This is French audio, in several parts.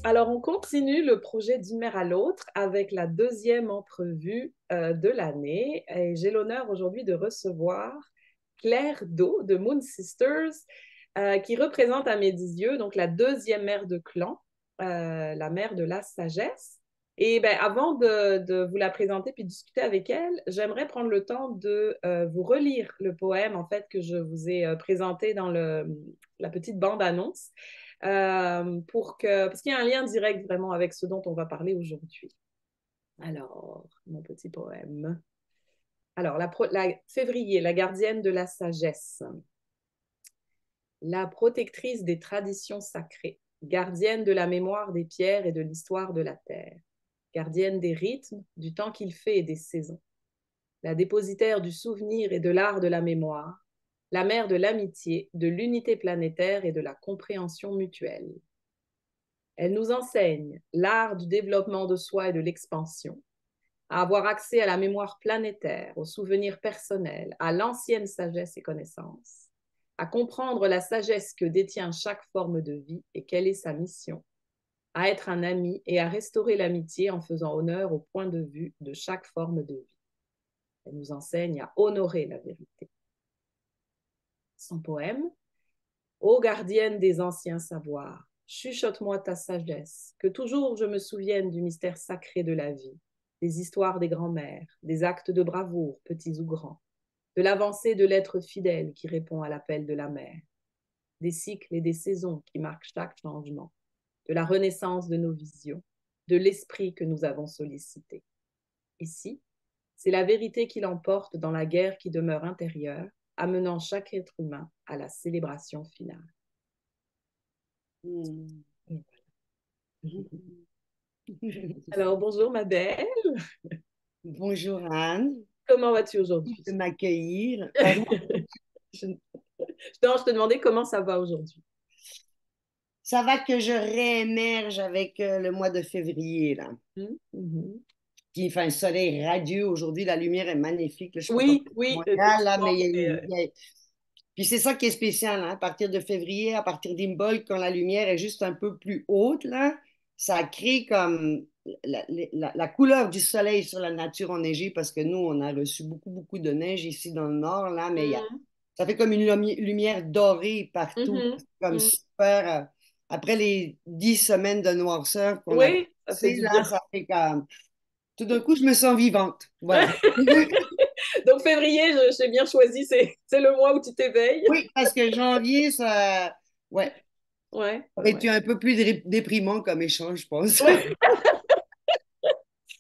Alors, on continue le projet d'une mère à l'autre avec la deuxième entrevue de l'année. Et j'ai l'honneur aujourd'hui de recevoir Claire Do de Moon Sisters, qui représente à mes yeux donc la deuxième mère de clan, la mère de la sagesse. Et ben, avant de vous la présenter puis discuter avec elle, j'aimerais prendre le temps de vous relire le poème en fait que je vous ai présenté dans la petite bande-annonce parce qu'il y a un lien direct vraiment avec ce dont on va parler aujourd'hui. Alors, mon petit poème. Alors, février, la gardienne de la sagesse. La protectrice des traditions sacrées, gardienne de la mémoire des pierres et de l'histoire de la terre, gardienne des rythmes, du temps qu'il fait et des saisons, la dépositaire du souvenir et de l'art de la mémoire, la mère de l'amitié, de l'unité planétaire et de la compréhension mutuelle. Elle nous enseigne l'art du développement de soi et de l'expansion, à avoir accès à la mémoire planétaire, aux souvenirs personnels, à l'ancienne sagesse et connaissance, à comprendre la sagesse que détient chaque forme de vie et quelle est sa mission, à être un ami et à restaurer l'amitié en faisant honneur au point de vue de chaque forme de vie. Elle nous enseigne à honorer la vérité. Son poème, ô gardienne des anciens savoirs, chuchote-moi ta sagesse, que toujours je me souvienne du mystère sacré de la vie, des histoires des grands-mères, des actes de bravoure, petits ou grands, de l'avancée de l'être fidèle qui répond à l'appel de la mère, des cycles et des saisons qui marquent chaque changement, de la renaissance de nos visions, de l'esprit que nous avons sollicité. Ici, c'est la vérité qui l'emporte dans la guerre qui demeure intérieure, amenant chaque être humain à la célébration finale. Mm. Alors, bonjour ma belle. Bonjour Anne, Comment vas-tu aujourd'hui? de m'accueillir. Pardon? je... je te demandais comment ça va aujourd'hui. Ça va que je réémerge avec le mois de février, là. Mm-hmm. Puis il fait un soleil radieux aujourd'hui, la lumière est magnifique. Là, je sais pas comment Oui, à oui, Montréal, là, effectivement. mais puis c'est ça qui est spécial, hein. À partir de février, à partir d'Imbolc, quand la lumière est juste un peu plus haute, là, ça crée comme la couleur du soleil sur la nature enneigée, parce que nous, on a reçu beaucoup, beaucoup de neige ici dans le nord, là, mais ça fait comme une lumière dorée partout. Mm-hmm. C'est comme Mm-hmm. super. Après les 10 semaines de noirceur qu'on a Oui, ça fait passées, du là, bien. ça fait comme. Tout d'un coup, je me sens vivante. Voilà. Donc, février, j'ai bien choisi, c'est le mois où tu t'éveilles. Oui, parce que janvier, ça. Ouais. Ouais, Aurait été ouais. un peu plus déprimant comme échange, je pense. Oui.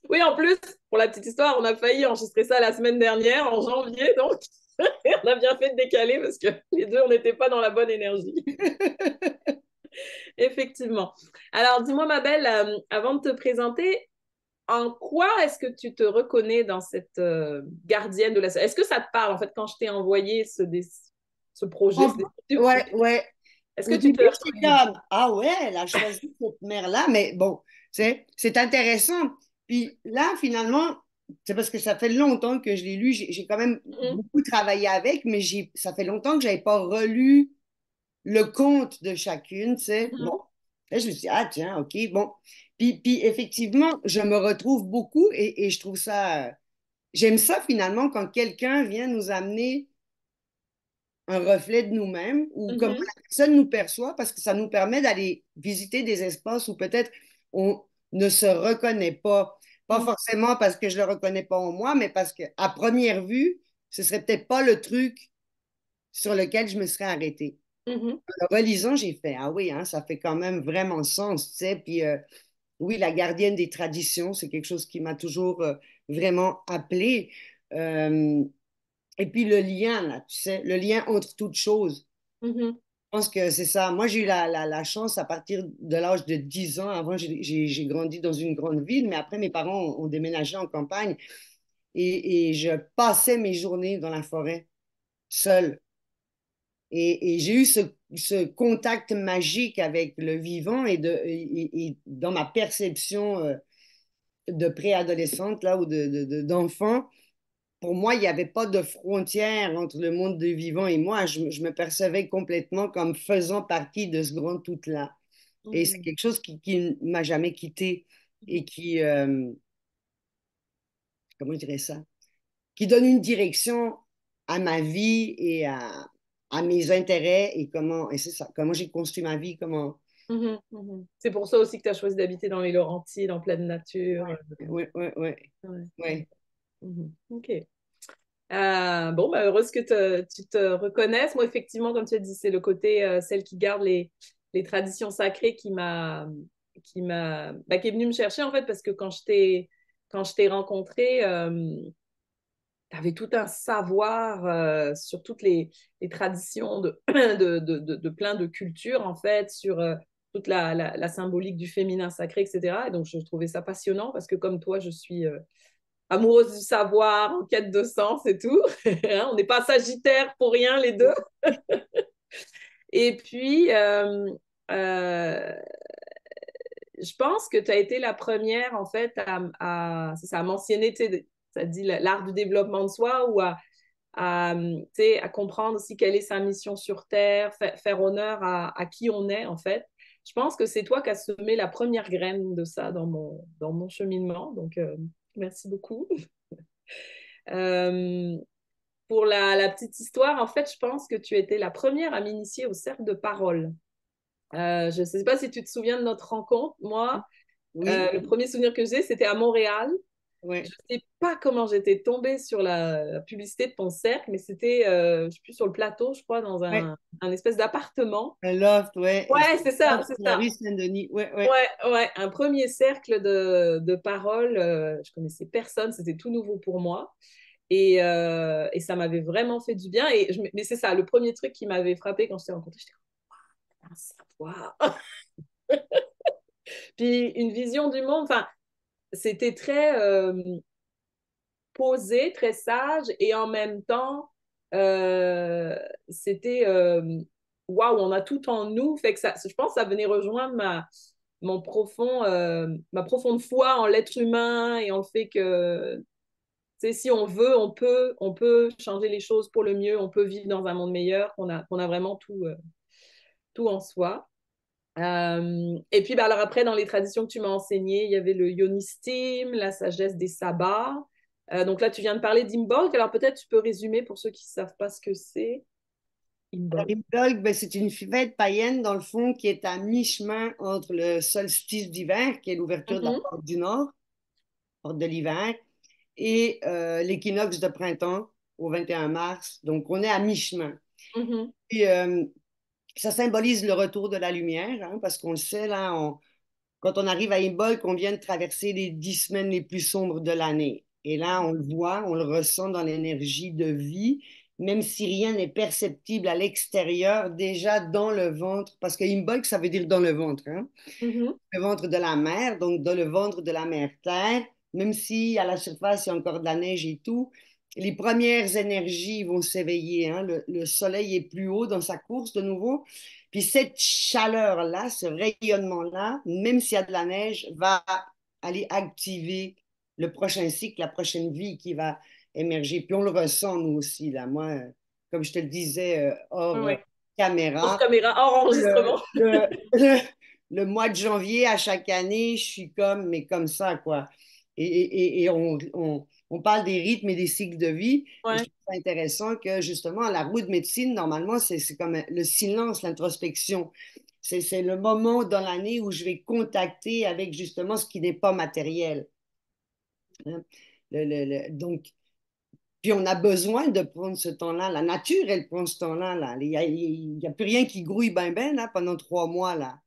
Oui, en plus, pour la petite histoire, on a failli enregistrer ça la semaine dernière, en janvier, donc on a bien fait de décaler parce que les deux, on n'était pas dans la bonne énergie. Effectivement. Alors, dis-moi, ma belle, avant de te présenter, en quoi est-ce que tu te reconnais dans cette gardienne de la... Est-ce que ça te parle, en fait, quand je t'ai envoyé ce projet, En- ce descriptif? Ouais, ouais. Est-ce que Au tu te début, j'étais reconnais? comme, ah ouais, elle a choisi cette mère-là, mais bon, c'est intéressant. Puis là, finalement, c'est parce que ça fait longtemps que je l'ai lu, j'ai quand même Mhm, beaucoup travaillé avec, mais ça fait longtemps que je n'avais pas relu le compte de chacune, tu sais. Bon, mhm, là, je me suis dit, ah tiens, ok, bon. Puis effectivement, je me retrouve beaucoup et je trouve ça, j'aime ça finalement quand quelqu'un vient nous amener un reflet de nous-mêmes ou comment mhm, la personne nous perçoit parce que ça nous permet d'aller visiter des espaces où peut-être on ne se reconnaît pas. Pas mhm, forcément parce que je ne le reconnais pas en moi, mais parce qu'à première vue, ce serait peut-être pas le truc sur lequel je me serais arrêtée. mhm, En relisant, j'ai fait, ah oui, hein, ça fait quand même vraiment sens, tu sais. Puis oui, la gardienne des traditions, c'est quelque chose qui m'a toujours vraiment appelée. Euh, et puis le lien, là, tu sais, le lien entre toutes choses. mhm, Je pense que c'est ça. Moi, j'ai eu la chance à partir de l'âge de 10 ans. Avant, j'ai grandi dans une grande ville, mais après, mes parents ont déménagé en campagne et je passais mes journées dans la forêt, seule. Et j'ai eu ce contact magique avec le vivant et dans ma perception de préadolescente là, ou d'enfant, pour moi, il n'y avait pas de frontière entre le monde du vivant et moi. Je me percevais complètement comme faisant partie de ce grand tout-là. Et c'est quelque chose qui ne m'a jamais quitté et qui, comment je dirais ça, qui donne une direction à ma vie et à mes intérêts et et c'est ça, comment j'ai construit ma vie, comment. Mhm, mhm. C'est pour ça aussi que tu as choisi d'habiter dans les Laurentides, en pleine nature. Ouais, ouais, ouais, Ouais. ouais. Mhm. Ok. Bon, bah, heureuse que tu te reconnaisses. Moi, effectivement, comme tu as dit, c'est le côté, celle qui garde les traditions sacrées qui est venu me chercher, en fait, parce que quand je t'ai rencontré, tu avais tout un savoir sur toutes les traditions de plein de cultures, en fait, sur toute la symbolique du féminin sacré, etc. Et donc, je trouvais ça passionnant parce que, comme toi, je suis amoureuse du savoir, en quête de sens et tout. On n'est pas sagittaires pour rien, les deux. Et puis, euh, je pense que tu as été la première, en fait, c'est ça, à mentionner, tu sais, ça dit l'art du développement de soi ou à comprendre aussi quelle est sa mission sur Terre, faire honneur à qui on est, en fait. Je pense que c'est toi qui as semé la première graine de ça dans mon cheminement. Donc, merci beaucoup. Euh, pour la petite histoire, en fait, je pense que tu étais la première à m'initier au cercle de parole. Je ne sais pas si tu te souviens de notre rencontre. Moi, Oui, le premier souvenir que j'ai, c'était à Montréal. Je ouais. ne sais pas comment j'étais tombée sur la publicité de ton cercle, mais c'était, je ne sais plus, sur le plateau, je crois, dans Ouais, un espèce d'appartement. un loft, ouais. Ouais, c'est ça, c'est La ça. rue Saint-Denis, ouais, ouais. Ouais, ouais, un premier cercle de parole. Je connaissais personne, c'était tout nouveau pour moi. Et ça m'avait vraiment fait du bien. Mais c'est ça, le premier truc qui m'avait frappé quand je t'ai rencontré, j'étais comme, un savoir. Puis une vision du monde, enfin, c'était très posé, très sage, et en même temps, euh, c'était waouh, on a tout en nous. Fait que ça, je pense que ça venait rejoindre ma profonde foi en l'être humain et en le fait que si on veut, on peut changer les choses pour le mieux, on peut vivre dans un monde meilleur, qu'on a vraiment tout en soi. Et puis, bah, alors après, dans les traditions que tu m'as enseignées, il y avait le yonistim, la sagesse des sabbats. Donc là, tu viens de parler d'Imbolc. Alors peut-être tu peux résumer pour ceux qui ne savent pas ce que c'est. Imbolc. Rimbolc, ben, c'est une fête païenne, dans le fond, qui est à mi-chemin entre le solstice d'hiver, qui est l'ouverture de la Mhm, porte du Nord, porte de l'hiver, et l'équinoxe de printemps au 21 mars. Donc, on est à mi-chemin. mhm, Et ça symbolise le retour de la lumière, hein, parce qu'on le sait, là, quand on arrive à Imbolc, on vient de traverser les 10 semaines les plus sombres de l'année. Et là, on le voit, on le ressent dans l'énergie de vie, même si rien n'est perceptible à l'extérieur, déjà dans le ventre, parce que Imbolc, ça veut dire dans le ventre, hein, mhm, le ventre de la mer, donc dans le ventre de la mer Terre, même si à la surface, il y a encore de la neige et tout, les premières énergies vont s'éveiller, hein. Le soleil est plus haut dans sa course de nouveau. Puis cette chaleur-là, ce rayonnement-là, même s'il y a de la neige, va aller activer le prochain cycle, la prochaine vie qui va émerger. Puis on le ressent, nous aussi, là. Moi, comme je te le disais, ouais, hors ouais. Hors caméra, caméra, hors le, enregistrement. le, le, le mois de janvier à chaque année, je suis mais comme ça, quoi. Et on parle des rythmes et des cycles de vie. Et je Ouais. trouve ça intéressant que justement, la roue de médecine, normalement, c'est comme le silence, l'introspection. C'est le moment dans l'année où je vais contacter avec justement ce qui n'est pas matériel, hein. Donc, puis on a besoin de prendre ce temps-là. La nature, elle prend ce temps-là. Là. Il y a plus rien qui grouille ben ben là, pendant 3 mois. Là.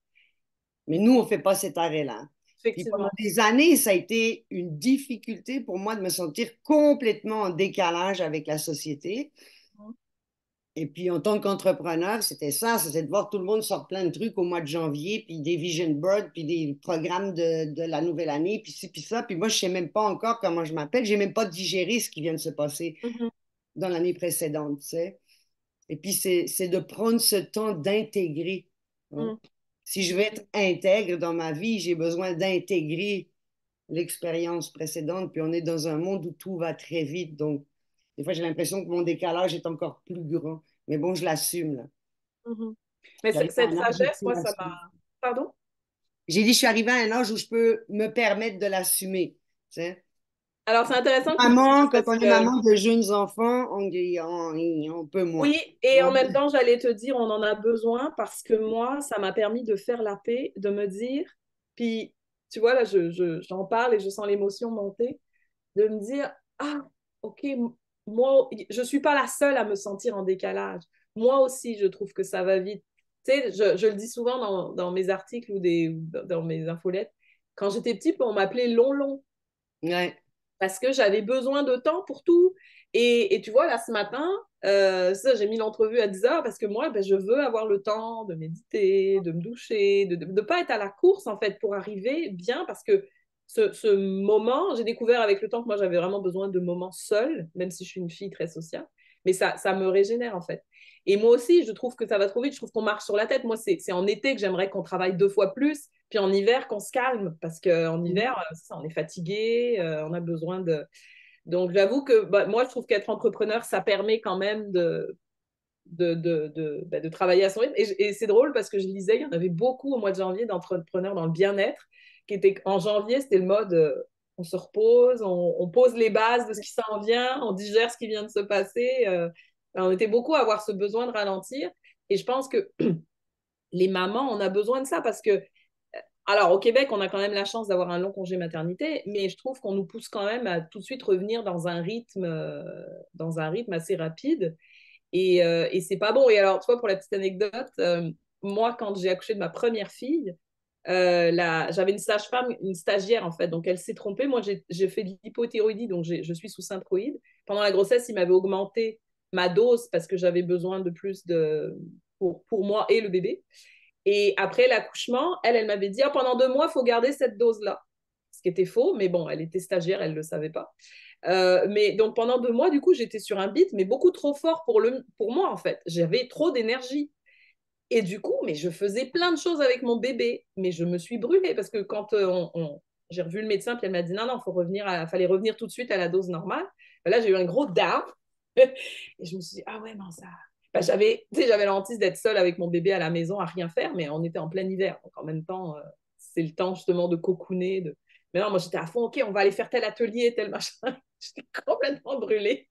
Mais nous, on ne fait pas cet arrêt-là. Puis pendant Effectivement. des années, ça a été une difficulté pour moi de me sentir complètement en décalage avec la société. Et puis en tant qu'entrepreneur, c'était ça, c'était de voir tout le monde sort plein de trucs au mois de janvier, puis des vision boards, puis des programmes de la nouvelle année, puis ci, puis ça. Puis moi, je ne sais même pas encore comment je m'appelle. Je n'ai même pas digéré ce qui vient de se passer Mhm, dans l'année précédente, tu sais. Et puis, c'est de prendre ce temps d'intégrer, hein. mhm, Si je veux être intègre dans ma vie, j'ai besoin d'intégrer l'expérience précédente. Puis on est dans un monde où tout va très vite. Donc, des fois, j'ai l'impression que mon décalage est encore plus grand. Mais bon, je l'assume, là. mhm. Mais J'arrive à cette un âge où je sagesse, peux moi, ça m'a... l'assumer. Pardon? J'ai dit, je suis arrivée à un âge où je peux me permettre de l'assumer. Tu sais. Alors, c'est intéressant que tu dis ça Maman, quand parce on est que maman de jeunes enfants, on peut moins. oui, et en Donc, même temps, j'allais te dire, on en a besoin parce que moi, ça m'a permis de faire la paix, de me dire, puis tu vois, là, j'en parle et je sens l'émotion monter, de me dire, ah, ok, moi, je suis pas la seule à me sentir en décalage. Moi aussi, je trouve que ça va vite. Tu sais, je le dis souvent dans mes articles ou dans mes infolettes. Quand j'étais petite, on m'appelait Long Long ouais. parce que j'avais besoin de temps pour tout. Et tu vois, là, ce matin, ça, j'ai mis l'entrevue à 10 heures parce que moi, ben, je veux avoir le temps de méditer, de me doucher, de ne pas être à la course, en fait, pour arriver bien, parce que ce moment, j'ai découvert avec le temps que moi, j'avais vraiment besoin de moments seuls, même si je suis une fille très sociale, mais ça me régénère, en fait. Et moi aussi, je trouve que ça va trop vite, je trouve qu'on marche sur la tête. Moi, c'est en été que j'aimerais qu'on travaille 2 fois plus, puis en hiver, qu'on se calme, parce qu'en hiver, ça, on est fatigué, on a besoin de... Donc, j'avoue que bah, moi, je trouve qu'être entrepreneur, ça permet quand même de travailler à son rythme. Et c'est drôle parce que je lisais, il y en avait beaucoup au mois de janvier d'entrepreneurs dans le bien-être, qui étaient en janvier, c'était le mode on se repose, on pose les bases de ce qui s'en vient, on digère ce qui vient de se passer. On était beaucoup à avoir ce besoin de ralentir. Et je pense que les mamans, on a besoin de ça parce que alors, au Québec, on a quand même la chance d'avoir un long congé maternité, mais je trouve qu'on nous pousse quand même à tout de suite revenir dans un rythme assez rapide. Et c'est pas bon. Et alors, tu vois, pour la petite anecdote, moi, quand j'ai accouché de ma première fille, j'avais une sage-femme, une stagiaire en fait, donc elle s'est trompée. Moi, j'ai fait de l'hypothyroïdie, donc je suis sous synthroïde. Pendant la grossesse, il m'avait augmenté ma dose parce que j'avais besoin de plus pour moi et le bébé. Et après l'accouchement, elle m'avait dit, ah, pendant 2 mois, il faut garder cette dose-là. Ce qui était faux, mais bon, elle était stagiaire, elle ne le savait pas. Mais donc pendant 2 mois, du coup, j'étais sur un beat, mais beaucoup trop fort pour moi, en fait. J'avais trop d'énergie. Et du coup, mais je faisais plein de choses avec mon bébé, mais je me suis brûlée parce que quand j'ai revu le médecin, puis elle m'a dit non, non, fallait revenir tout de suite à la dose normale. Ben là, j'ai eu un gros down. Et je me suis dit, ah ouais, non, ça. Ben, j'avais la hantise d'être seule avec mon bébé à la maison à rien faire, mais on était en plein hiver. Donc en même temps, c'est le temps justement de cocooner. Mais non, moi j'étais à fond, ok, on va aller faire tel atelier, tel machin. J'étais complètement brûlée.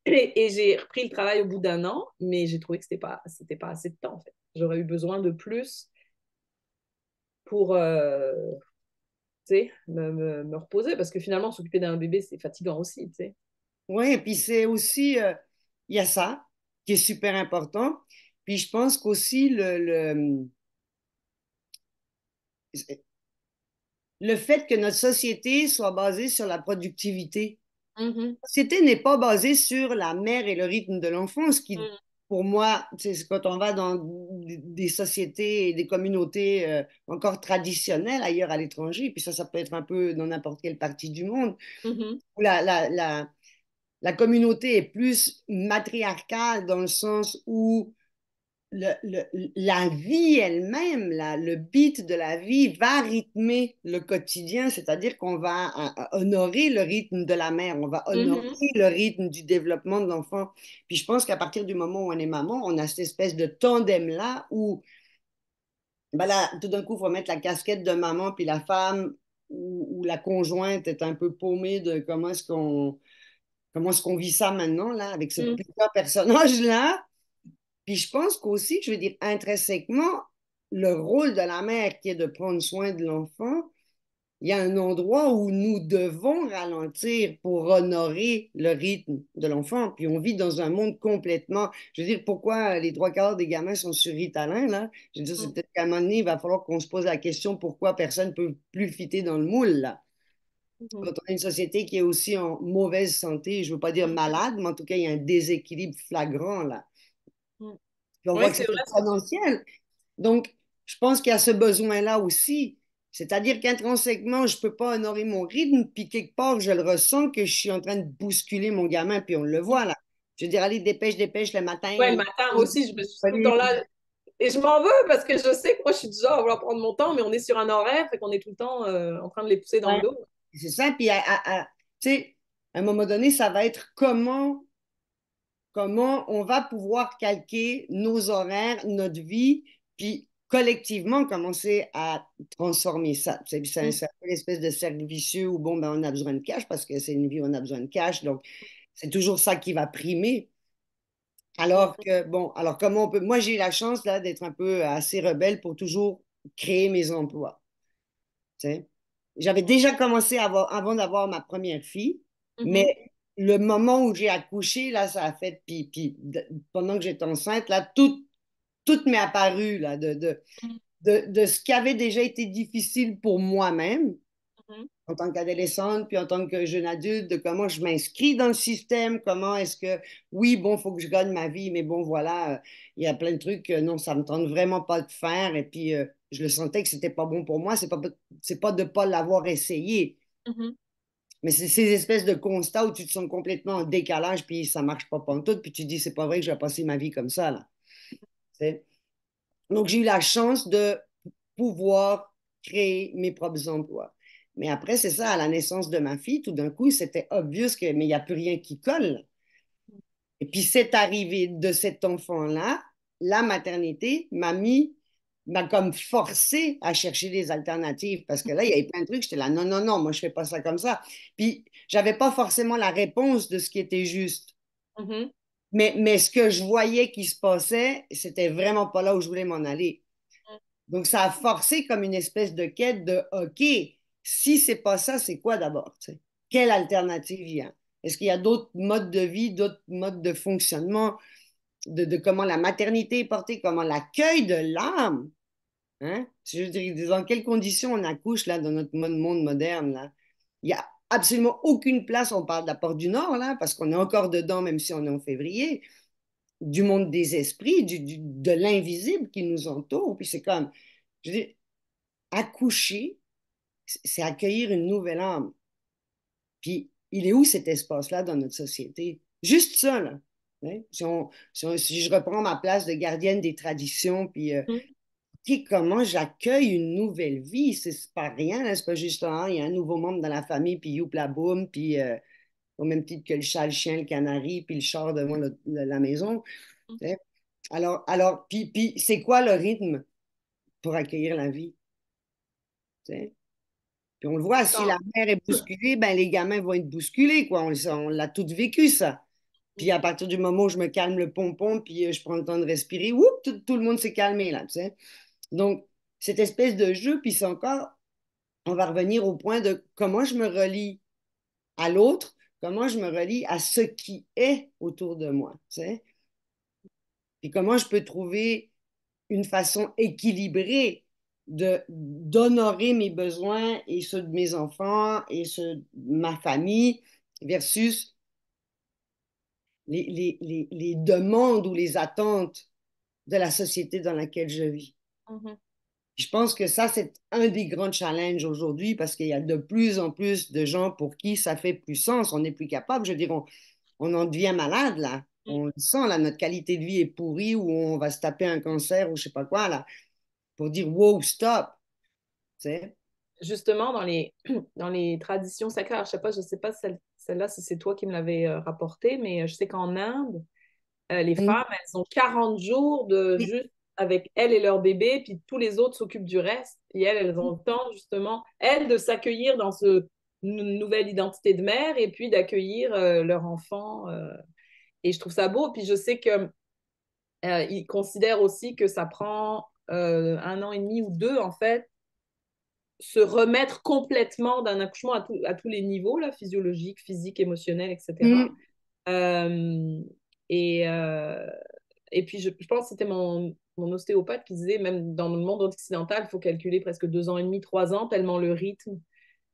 Et j'ai repris le travail au bout d'un an, mais j'ai trouvé que c'était pas assez de temps, en fait. J'aurais eu besoin de plus pour, tu sais, me reposer, parce que finalement, s'occuper d'un bébé, c'est fatigant aussi, tu sais. Oui, et puis c'est aussi, il y a ça qui est super important. Puis je pense qu'aussi le fait que notre société soit basée sur la productivité. Mhm. La société n'est pas basée sur la mère et le rythme de l'enfant, ce qui, pour moi, c'est quand on va dans des sociétés et des communautés encore traditionnelles ailleurs à l'étranger, puis ça peut être un peu dans n'importe quelle partie du monde, Mhm. où la communauté est plus matriarcale dans le sens où la vie elle-même, le beat de la vie va rythmer le quotidien, c'est-à-dire qu'on va honorer le rythme de la mère, on va honorer Mhm. le rythme du développement de l'enfant. Puis je pense qu'à partir du moment où on est maman, on a cette espèce de tandem-là où ben là, tout d'un coup, il faut mettre la casquette de maman, puis la femme ou la conjointe est un peu paumée de comment est-ce qu'on vit ça maintenant, là, avec ce Mhm. plusieurs personnages-là. Puis je pense qu'aussi, je veux dire, intrinsèquement, le rôle de la mère qui est de prendre soin de l'enfant, il y a un endroit où nous devons ralentir pour honorer le rythme de l'enfant. Puis on vit dans un monde complètement... Je veux dire, pourquoi les 3 quarts des gamins sont sur Ritalin, là? Je veux dire, c'est Mhm. peut-être qu'à un moment donné, il va falloir qu'on se pose la question pourquoi personne ne peut plus fitter dans le moule, là. Mhm. Quand on a une société qui est aussi en mauvaise santé, je ne veux pas dire malade, mais en tout cas, il y a un déséquilibre flagrant, là. Mhm. Puis on Oui, voit que c'est c'est vrai ce que tu dis. exponentiel. Donc, je pense qu'il y a ce besoin-là aussi. C'est-à-dire qu'intrinsèquement, je ne peux pas honorer mon rythme, puis quelque part, je le ressens que je suis en train de bousculer mon gamin, puis on le voit là. Je veux dire, allez, dépêche, dépêche, le matin. Ouais, le matin, moi aussi, je me suis tout le temps là. Et je m'en veux parce que je sais que moi, je suis du genre à vouloir prendre mon temps, mais on est sur un horaire, fait qu'on est tout le temps en train de les pousser dans le Ouais. dos. C'est ça, puis tu sais, à un moment donné, ça va être comment on va pouvoir calquer nos horaires, notre vie, puis collectivement commencé à transformer ça. Mhm. C'est un peu l'espèce de cercle vicieux où, bon, ben, on a besoin de cash parce que c'est une vie où on a besoin de cash. Donc, c'est toujours ça qui va primer. Alors que, bon, alors comment on peut... Moi, j'ai eu la chance, là, d'être un peu assez rebelle pour toujours créer mes emplois. Tu sais. J'avais déjà commencé avant d'avoir ma première fille, mais Mhm. le moment où j'ai accouché, là, ça a fait... pendant que j'étais enceinte, là, tout m'est apparu, là, de ce qui avait déjà été difficile pour moi-même Mhm. en tant qu'adolescente, puis en tant que jeune adulte, de comment je m'inscris dans le système, comment est-ce que, oui, bon, il faut que je gagne ma vie, mais bon, voilà, il y a plein de trucs que non, ça me tente vraiment pas de faire, et puis je le sentais que c'était pas bon pour moi, c'est pas de pas l'avoir essayé, Mhm. mais c'est ces espèces de constats où tu te sens complètement en décalage, puis ça marche pas pantoute, puis tu te dis, c'est pas vrai que je vais passer ma vie comme ça, là. Tu sais. Donc, j'ai eu la chance de pouvoir créer mes propres emplois. Mais après, c'est ça, à la naissance de ma fille, tout d'un coup, c'était obvious que, mais il n'y a plus rien qui colle. Et puis, cette arrivée de cet enfant-là, la maternité m'a comme forcé à chercher des alternatives parce que là, il y avait plein de trucs. J'étais là, non, non, non, moi, je fais pas ça comme ça. Puis, j'avais pas forcément la réponse de ce qui était juste. Mhm. Mais ce que je voyais qui se passait, c'était vraiment pas là où je voulais m'en aller. Donc, ça a forcé comme une espèce de quête de OK, si c'est pas ça, c'est quoi d'abord? Tu sais? Quelle alternative il y a? Est-ce qu'il y a d'autres modes de vie, d'autres modes de fonctionnement, de comment la maternité est portée, comment l'accueil de l'âme, hein? Je veux dire, dans quelles conditions on accouche là, dans notre monde moderne, là? Il n'y a absolument aucune place, on parle de la porte du Nord, là, parce qu'on est encore dedans, même si on est en février, du monde des esprits, de l'invisible qui nous entoure. Puis c'est comme, je veux dire, accoucher, c'est accueillir une nouvelle âme. Puis, il est où cet espace-là dans notre société? Juste ça, là. Hein? Si je reprends ma place de gardienne des traditions, puis OK, comment j'accueille une nouvelle vie? C'est pas rien, là, c'est pas juste, ah, il y a un nouveau membre dans la famille, puis youp la boum, puis au même titre que le chat, le chien, le canari, puis le char devant la maison. Hein? Puis c'est quoi le rythme pour accueillir la vie? T'sais? Puis on le voit, si Quand- la mère est bousculée, ben les gamins vont être bousculés, quoi. On l'a tout vécu, ça. Puis à partir du moment où je me calme le pompon, puis je prends le temps de respirer, whoop, tout le monde s'est calmé, là, tu sais. Donc, cette espèce de jeu, puis c'est encore, on va revenir au point de comment je me relie à l'autre, comment je me relie à ce qui est autour de moi, tu sais. Puis comment je peux trouver une façon équilibrée d'honorer mes besoins et ceux de mes enfants et ceux de ma famille versus les demandes ou les attentes de la société dans laquelle je vis. Mhm. Je pense que ça, c'est un des grands challenges aujourd'hui parce qu'il y a de plus en plus de gens pour qui ça fait plus sens, on n'est plus capable. Je veux dire, on en devient malade, là. On le sent, là, notre qualité de vie est pourrie ou on va se taper un cancer ou je sais pas quoi, là, pour dire wow, stop. Tu sais. Justement, dans les traditions sacrées, alors, je sais pas celle-là si c'est toi qui me l'avais rapporté, mais je sais qu'en Inde, les Mm. femmes, elles ont 40 jours de Oui. juste avec elles et leur bébé, puis tous les autres s'occupent du reste. Et elles ont le temps, justement, elles, de s'accueillir dans nouvelle identité de mère et puis d'accueillir leur enfant. Et je trouve ça beau. Puis je sais que ils considèrent aussi que ça prend 1 an et demi ou 2, en fait, se remettre complètement d'un accouchement à tous les niveaux, là, physiologique, physique, émotionnel, etc. Mm. Euh, et, euh, et puis, je pense que c'était mon ostéopathe qui disait, même dans le monde occidental, il faut calculer presque 2 ans et demi, 3 ans, tellement le rythme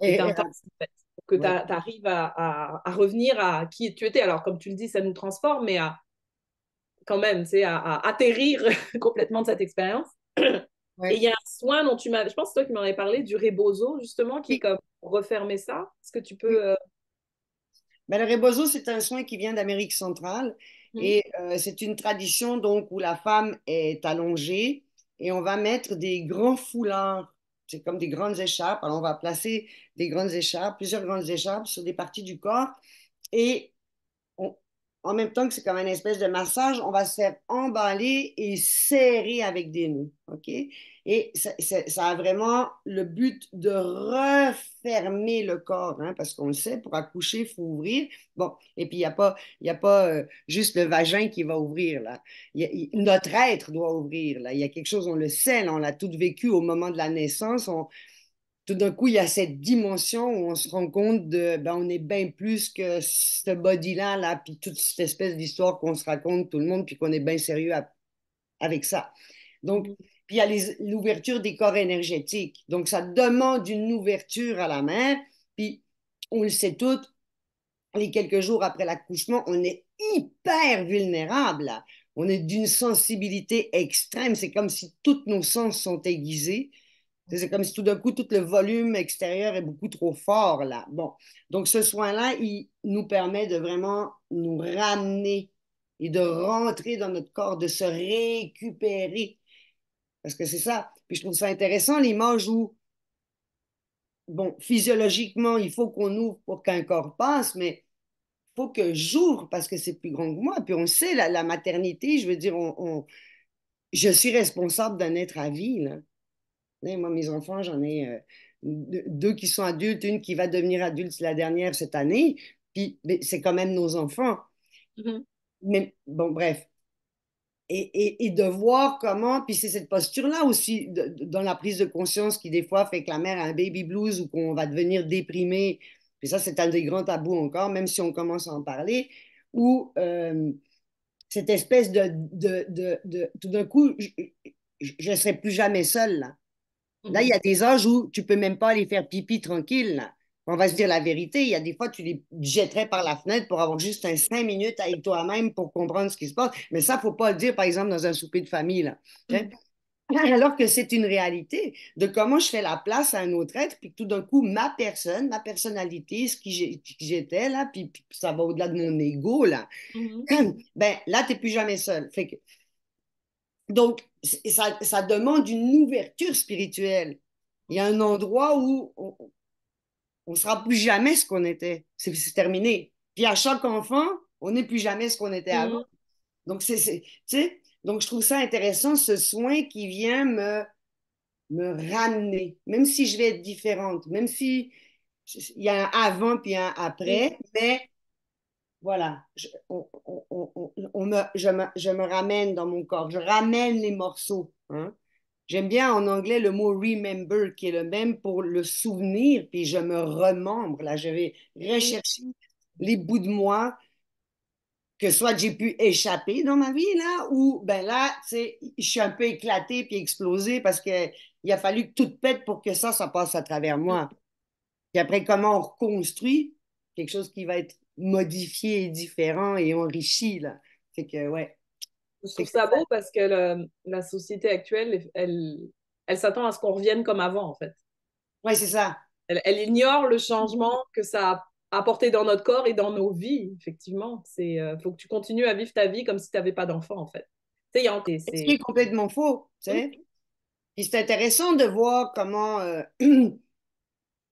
est Et, intense, en fait, pour que tu ouais. arrives à revenir à qui tu étais. Alors, comme tu le dis, ça nous transforme, mais quand même, tu sais, à atterrir complètement de cette expérience. Et il Ouais. y a un soin dont je pense que c'est toi qui m'en avais parlé, du rebozo, justement, qui est Oui, comme refermer ça. Est-ce que tu oui. peux... Ben, le rebozo, c'est un soin qui vient d'Amérique centrale Mhm. et c'est une tradition donc où la femme est allongée et on va mettre des grands foulards, c'est comme des grandes écharpes. Alors on va placer des grandes écharpes, plusieurs grandes écharpes sur des parties du corps et en même temps que c'est comme une espèce de massage, on va se faire emballer et serrer avec des nœuds, OK? Et ça a vraiment le but de refermer le corps, hein, parce qu'on le sait, pour accoucher, il faut ouvrir. Bon, et puis il y a pas juste le vagin qui va ouvrir, là. Notre être doit ouvrir, là. Il y a quelque chose, on le sait, là, on l'a tout vécu au moment de la naissance. Tout d'un coup, il y a cette dimension où on se rend compte de, ben, on est bien plus que ce body-là, là, puis toute cette espèce d'histoire qu'on se raconte tout le monde, puis qu'on est bien sérieux avec ça. Donc, Mhm. puis il y a l'ouverture des corps énergétiques. Donc, ça demande une ouverture à la mère. Puis, on le sait toutes, les quelques jours après l'accouchement, on est hyper vulnérable, là. On est d'une sensibilité extrême. C'est comme si tous nos sens sont aiguisés. C'est comme si tout d'un coup, tout le volume extérieur est beaucoup trop fort, là. Bon, donc ce soin-là, il nous permet de vraiment nous ramener et de rentrer dans notre corps, de se récupérer. Parce que c'est ça. Puis je trouve ça intéressant, l'image où, bon, physiologiquement, il faut qu'on ouvre pour qu'un corps passe, mais il faut que j'ouvre parce que c'est plus grand que moi. Puis on sait, la maternité, je veux dire, je suis responsable d'un être à vie, là. Moi, mes enfants, j'en ai deux qui sont adultes, une qui va devenir adulte, la dernière cette année. Puis c'est quand même nos enfants. Mhm. Mais bon, bref. Et de voir comment, puis c'est cette posture-là aussi dans la prise de conscience qui des fois fait que la mère a un baby blues ou qu'on va devenir déprimé. Puis ça, c'est un des grands tabous encore, même si on commence à en parler. Ou cette espèce tout d'un coup, je ne serai plus jamais seule, là. Là, il y Mhm. a des âges où tu peux même pas aller faire pipi tranquille, là. On va se dire la vérité. Il y a des fois, tu les jetterais par la fenêtre pour avoir juste un 5 minutes avec toi-même pour comprendre ce qui se passe. Mais ça, faut pas le dire, par exemple, dans un souper de famille, là. Mhm. Alors que c'est une réalité de comment je fais la place à un autre être, puis tout d'un coup, ma personne, ma personnalité, qui j'étais, là, puis ça va au-delà de mon ego, là. Mhm. Ben, là, tu n'es plus jamais seul. Donc, ça demande une ouverture spirituelle. Il y a un endroit où on ne sera plus jamais ce qu'on était. C'est terminé. Puis à chaque enfant, on n'est plus jamais ce qu'on était avant. Mhm. Donc, tu sais, donc je trouve ça intéressant, ce soin qui vient me ramener, même si je vais être différente, même si il y a un avant puis un après, Mhm. mais voilà, je me ramène dans mon corps, je ramène les morceaux, hein. J'aime bien en anglais le mot remember, qui est le même pour le souvenir, puis je me remembre. Là, je vais Mhm. rechercher les bouts de moi que soit j'ai pu échapper dans ma vie, là, ou ben là, tu sais, je suis un peu éclatée puis explosée parce qu'il a fallu que tout pète pour que ça passe à travers moi. Puis après, comment on reconstruit quelque chose qui va être modifié et différent et enrichi, là. Fait que, ouais. Je Fait trouve que ça beau parce que la société actuelle, elle s'attend à ce qu'on revienne comme avant, en fait. ouais, c'est ça. Elle ignore le changement que ça a apporté dans notre corps et dans nos vies, effectivement. Faut que tu continues à vivre ta vie comme si tu n'avais pas d'enfant, en fait. Tu sais, Ce qui est complètement faux, tu sais. Puis c'est intéressant de voir comment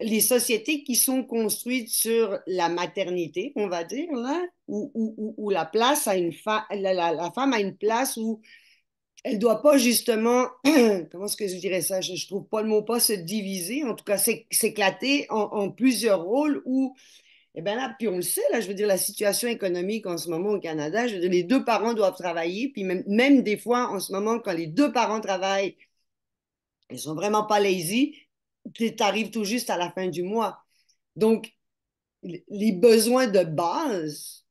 les sociétés qui sont construites sur la maternité, on va dire, là, où la place à une femme, la femme a une place où elle ne doit pas justement, comment est-ce que je dirais ça? Je ne trouve pas le mot, pas se diviser, en tout cas s'éclater en plusieurs rôles où, eh bien là, puis on le sait, là, je veux dire, la situation économique en ce moment au Canada, je veux dire, les deux parents doivent travailler, puis même des fois, en ce moment, quand les deux parents travaillent, ils sont vraiment pas lazy, tu arrives tout juste à la fin du mois. Donc, les besoins de base,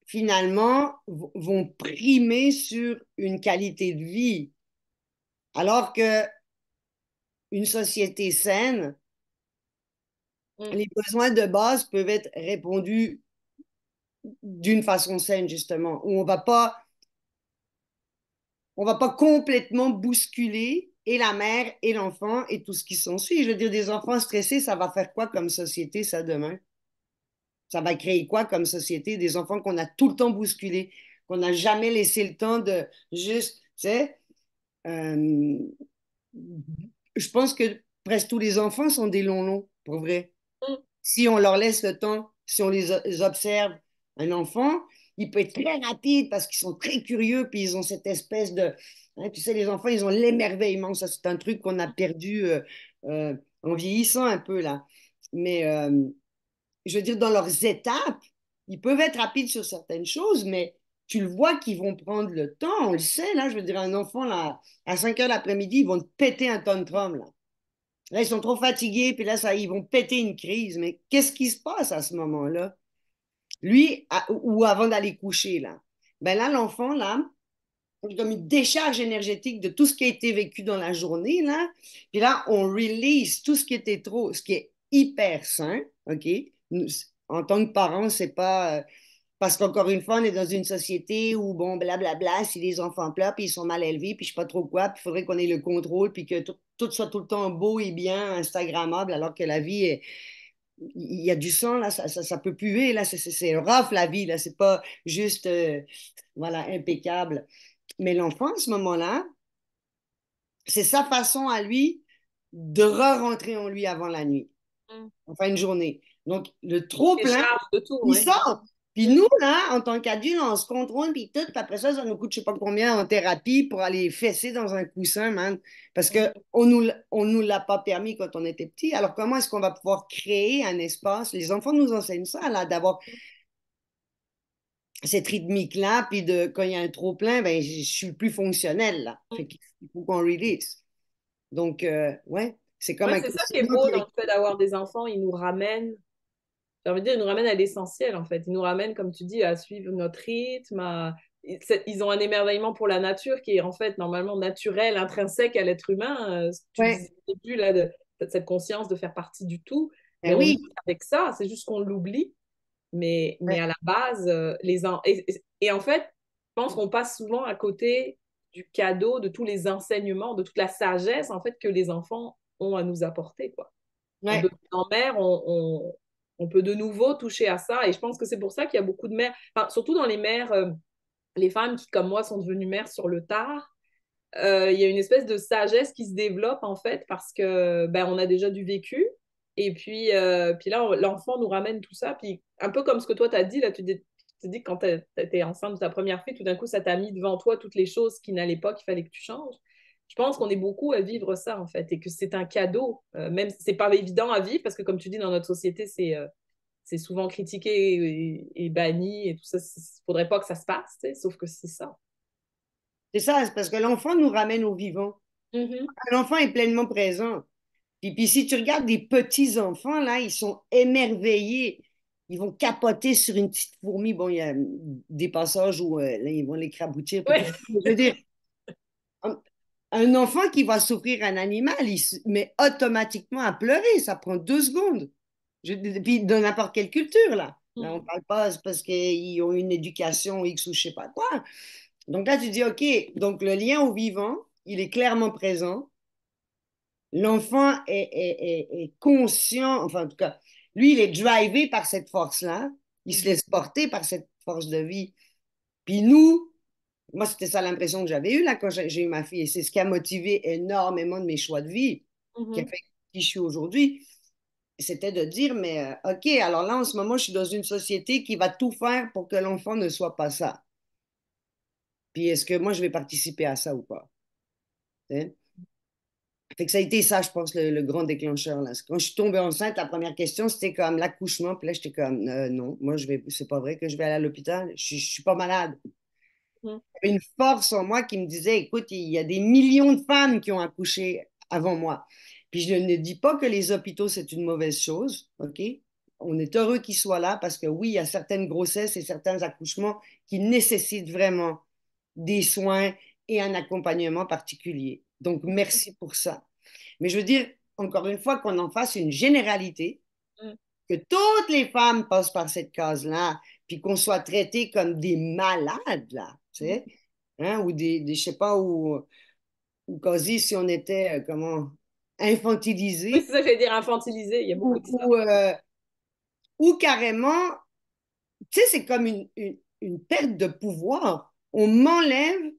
finalement, vont primer sur une qualité de vie. Alors que une société saine, Mm. les besoins de base peuvent être répondus d'une façon saine, justement, où on va pas complètement bousculer et la mère et l'enfant et tout ce qui s'ensuit. Je veux dire, des enfants stressés, ça va faire quoi comme société, ça, demain? Ça va créer quoi comme société? Des enfants qu'on a tout le temps bousculés, qu'on n'a jamais laissé le temps de juste, tu sais, euh, je pense que presque tous les enfants sont des longs, pour vrai. Mm. Si on leur laisse le temps, si on les observe, un enfant, il peut être très rapide parce qu'ils sont très curieux, puis ils ont cette espèce de... hein, tu sais, les enfants, ils ont l'émerveillement. Ça, c'est un truc qu'on a perdu euh, en vieillissant un peu, là. Mais je veux dire, dans leurs étapes, ils peuvent être rapides sur certaines choses, mais tu le vois qu'ils vont prendre le temps. On le sait, là. Je veux dire, un enfant, là, à 5 heures l'après-midi, ils vont te péter un tantrum, là. Là, ils sont trop fatigués, puis là, ça, ils vont péter une crise. Mais qu'est-ce qui se passe à ce moment-là? Lui, ou avant d'aller coucher, là. Ben là, l'enfant, là, il y a comme une décharge énergétique de tout ce qui a été vécu dans la journée, là. Puis là, on release tout ce qui était trop, ce qui est hyper sain, OK? En tant que parents, c'est pas... parce qu'encore une fois, on est dans une société où, bon, blablabla, si les enfants pleurent, puis ils sont mal élevés, puis je sais pas trop quoi, puis il faudrait qu'on ait le contrôle, puis que tout soit tout le temps beau et bien, Instagrammable, alors que la vie est, il y a du sang, là, ça peut puer, là, c'est rough, la vie, là, c'est pas juste, voilà, impeccable. Mais l'enfant, à ce moment-là, c'est sa façon à lui de re-rentrer en lui avant la nuit, Mm. en fin de journée. Donc, le trop-plein, Décharge de tout, il oui. sort. Puis Mm. nous, là, en tant qu'adultes, on se contrôle, puis tout, puis après ça nous coûte je sais pas combien en thérapie pour aller fesser dans un coussin, man. Parce que Mm. on nous l'a pas permis quand on était petit. Alors, comment est-ce qu'on va pouvoir créer un espace? Les enfants nous enseignent ça, là, d'avoir cette rythmique-là, puis de, quand il y a un trop-plein, ben, je suis plus fonctionnel, là. Fait qu'il faut qu'on release. Donc, ouais, c'est comme Ouais, un c'est ça qui est questionnement beau qui dans est... le fait d'avoir des enfants. Ils nous ramènent, j'ai envie de dire, ils nous ramènent à l'essentiel, en fait. Ils nous ramènent, comme tu dis, à suivre notre rythme. Ils ont un émerveillement pour la nature qui est, en fait, normalement naturel, intrinsèque à l'être humain. Tu le Ouais, disais au début, là, de cette conscience de faire partie du tout. Mais ben on est oui, avec ça, c'est juste qu'on l'oublie. Mais ouais, à la base, et en fait, je pense qu'on passe souvent à côté du cadeau, de tous les enseignements, de toute la sagesse, en fait, que les enfants ont à nous apporter, quoi. En ouais. devenant mère, on peut de nouveau toucher à ça. Et je pense que c'est pour ça qu'il y a beaucoup de mères, enfin, surtout dans les mères, les femmes qui, comme moi, sont devenues mères sur le tard. Il y a une espèce de sagesse qui se développe en fait parce que ben, on a déjà du vécu et puis là l'enfant nous ramène tout ça puis un peu comme ce que toi t'as dit là tu te dis que quand t'étais enceinte de ta première fille tout d'un coup ça t'a mis devant toi toutes les choses qui n'allaient pas qu'il fallait que tu changes. Je pense qu'on est beaucoup à vivre ça en fait et que c'est un cadeau même si c'est pas évident à vivre parce que comme tu dis dans notre société c'est souvent critiqué et banni et tout ça faudrait pas que ça se passe sauf que c'est ça. C'est ça, c'est parce que l'enfant nous ramène au vivant. Mm-hmm. L'enfant est pleinement présent. Puis si tu regardes des petits-enfants, là, ils sont émerveillés. Ils vont capoter sur une petite fourmi. Bon, il y a des passages où là, ils vont l'écraboutir. Puis tout. Ouais. Mais je veux dire, un, un enfant qui va souffrir un animal, il se met automatiquement à pleurer. Ça prend 2 secondes. Puis dans n'importe quelle culture, là. Là, on parle pas c'est parce qu'ils ont une éducation X ou je sais pas quoi. Donc là, tu dis, OK, donc le lien au vivant, il est clairement présent. L'enfant est conscient, enfin en tout cas, lui, il est drivé par cette force-là. Il se laisse porter par cette force de vie. Puis nous, moi, c'était ça l'impression que j'avais eue là quand j'ai eu ma fille. Et c'est ce qui a motivé énormément de mes choix de vie, qui a Mhm. fait qui je suis aujourd'hui. C'était de dire, mais OK, alors là, en ce moment, je suis dans une société qui va tout faire pour que l'enfant ne soit pas ça. Puis est-ce que moi, je vais participer à ça ou pas? Hein? Fait que ça a été ça, je pense, le grand déclencheur, là. Quand je suis tombée enceinte, la première question, c'était comme l'accouchement. Puis là, j'étais comme, non, moi, c'est pas vrai que je vais aller à l'hôpital. Je suis pas malade. Mhm. Il y avait une force en moi qui me disait, écoute, il y a des millions de femmes qui ont accouché avant moi. Puis je ne dis pas que les hôpitaux, c'est une mauvaise chose, OK? On est heureux qu'ils soient là parce que oui, il y a certaines grossesses et certains accouchements qui nécessitent vraiment des soins et un accompagnement particulier. Donc, merci pour ça. Mais je veux dire, encore une fois, qu'on en fasse une généralité, Mhm. que toutes les femmes passent par cette case-là, puis qu'on soit traité comme des malades, là, tu sais, hein, ou je sais pas, ou quasi si on était, comment, Oui, c'est infantilisés, ça que j'allais dire, infantilisé. Il y a beaucoup ou, de ça. ou, euh, ou carrément, tu sais, c'est comme une perte de pouvoir. On m'enlève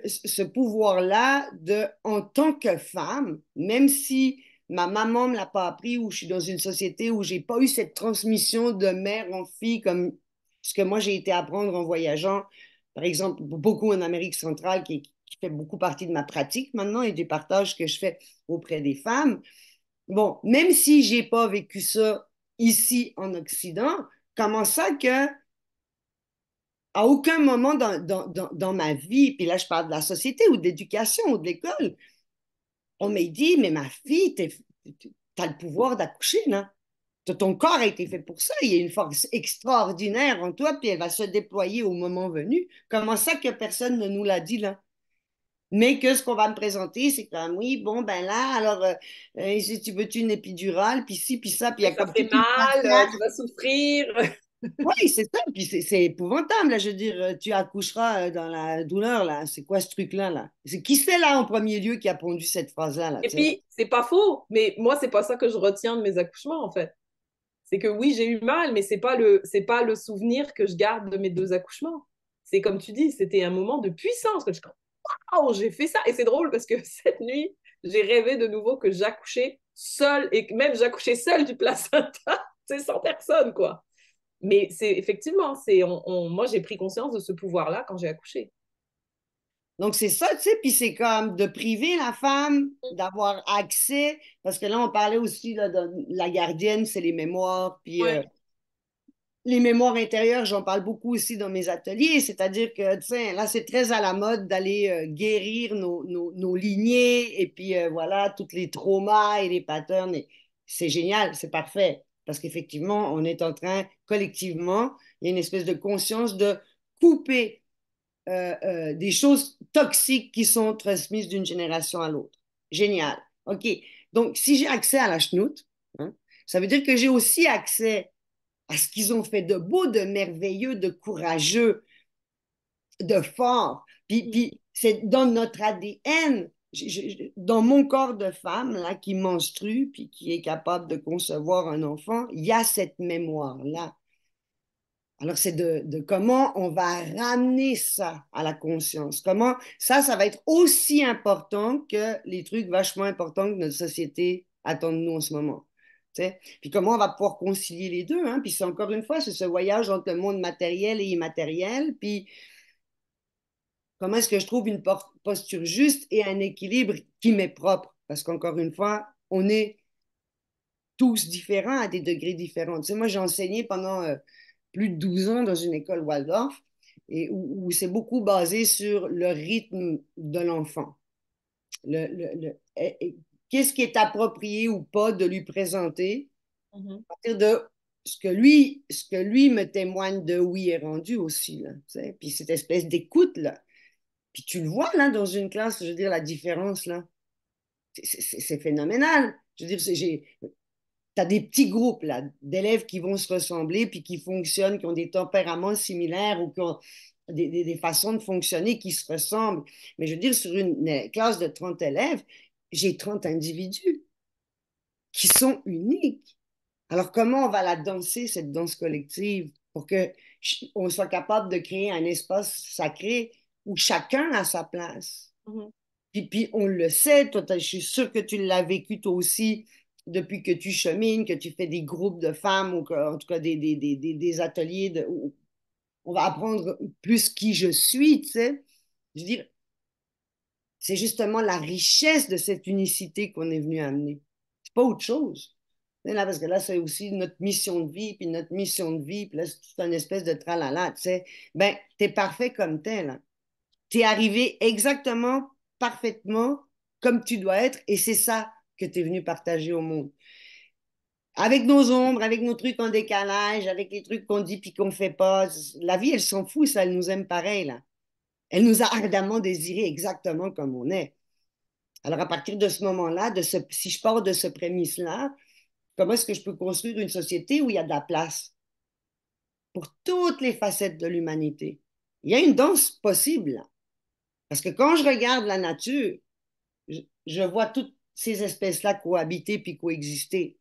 ce pouvoir-là de, en tant que femme, même si ma maman ne me l'a pas appris ou je suis dans une société où j'ai pas eu cette transmission de mère en fille comme ce que moi j'ai été apprendre en voyageant, par exemple, beaucoup en Amérique centrale, qui fait beaucoup partie de ma pratique maintenant et des partages que je fais auprès des femmes. Bon, même si j'ai pas vécu ça ici en Occident, comment ça que à aucun moment dans ma vie, puis là je parle de la société ou de l'éducation ou de l'école, on m'a dit, mais ma fille, t'as le pouvoir d'accoucher, là. Ton corps a été fait pour ça. Il y a une force extraordinaire en toi, puis elle va se déployer au moment venu. Comment ça que personne ne nous l'a dit, là? Mais que ce qu'on va me présenter, c'est comme, oui, bon, ben là, alors, si tu veux-tu une épidurale, puis ci, puis ça, puis il y a Ça comme fait toute une mal, paperasse. tu vas souffrir. Oui, c'est ça, puis c'est épouvantable, là, je veux dire, tu accoucheras dans la douleur, là. C'est quoi ce truc-là, là? C'est qui c'est là, en premier lieu, qui a pondu cette phrase-là, là, Et tu sais? puis, c'est pas faux, mais moi, c'est pas ça que je retiens de mes accouchements, en fait. C'est que oui, j'ai eu mal, mais c'est pas le souvenir que je garde de mes deux accouchements. C'est comme tu dis, c'était un moment de puissance que je waouh, j'ai fait ça. Et c'est drôle parce que cette nuit, j'ai rêvé de nouveau que j'accouchais seule et que même j'accouchais seule du placenta. C'est sans personne, quoi. Mais c'est effectivement, moi, j'ai pris conscience de ce pouvoir-là quand j'ai accouché. Donc, c'est ça, tu sais, puis c'est comme de priver la femme d'avoir accès, parce que là, on parlait aussi là, de la gardienne, c'est les mémoires, puis Ouais. les mémoires intérieures, j'en parle beaucoup aussi dans mes ateliers, c'est-à-dire que, tu sais, là, c'est très à la mode d'aller guérir nos lignées, et puis voilà, tous les traumas et les patterns, et c'est génial, c'est parfait, parce qu'effectivement, on est en train, collectivement, il y a une espèce de conscience de couper des choses toxiques qui sont transmises d'une génération à l'autre. Génial. OK. Donc, si j'ai accès à la chenoute, hein, ça veut dire que j'ai aussi accès à ce qu'ils ont fait de beau, de merveilleux, de courageux, de fort. Puis c'est dans notre ADN, dans mon corps de femme là, qui menstrue, puis qui est capable de concevoir un enfant, il y a cette mémoire-là. Alors, c'est de comment on va ramener ça à la conscience. Comment ça va être aussi important que les trucs vachement importants que notre société attend de nous en ce moment. Tu sais? Puis comment on va pouvoir concilier les deux. Hein? Puis c'est encore une fois, c'est ce voyage entre le monde matériel et immatériel. Puis comment est-ce que je trouve une posture juste et un équilibre qui m'est propre. Parce qu'encore une fois, on est tous différents à des degrés différents. Tu sais, moi, j'ai enseigné pendant plus de 12 ans dans une école Waldorf et où c'est beaucoup basé sur le rythme de l'enfant. Qu'est-ce qui est approprié ou pas de lui présenter Mhm. à partir de ce que lui me témoigne de où il est rendu aussi. Là, tu sais. Puis cette espèce d'écoute, là. Puis tu le vois, là, dans une classe, je veux dire, la différence, là. C'est phénoménal. Je veux dire, tu as des petits groupes là, d'élèves qui vont se ressembler, puis qui fonctionnent, qui ont des tempéraments similaires ou qui ont des façons de fonctionner qui se ressemblent. Mais je veux dire, sur une classe de 30 élèves, j'ai 30 individus qui sont uniques. Alors, comment on va la danser, cette danse collective, pour que on soit capable de créer un espace sacré où chacun a sa place? Mhm. Puis on le sait, toi, je suis sûre que tu l'as vécu toi aussi depuis que tu chemines, que tu fais des groupes de femmes ou en tout cas des ateliers où on va apprendre plus qui je suis, tu sais. Je veux dire, c'est justement la richesse de cette unicité qu'on est venu amener. C'est pas autre chose. Là, parce que là, c'est aussi notre mission de vie, puis notre mission de vie, puis là, c'est tout un espèce de tralala, tu sais. Ben, t'es parfait comme tel, là. T'es arrivé exactement, parfaitement comme tu dois être, et c'est ça que tu es venu partager au monde. Avec nos ombres, avec nos trucs en décalage, avec les trucs qu'on dit puis qu'on fait pas. La vie, elle s'en fout, ça, elle nous aime pareil, là. Elle nous a ardemment désirés exactement comme on est. Alors, à partir de ce moment-là, si je pars de ce prémisse-là, comment est-ce que je peux construire une société où il y a de la place pour toutes les facettes de l'humanité? Il y a une danse possible, là. Parce que quand je regarde la nature, je vois toutes ces espèces-là cohabiter puis coexister.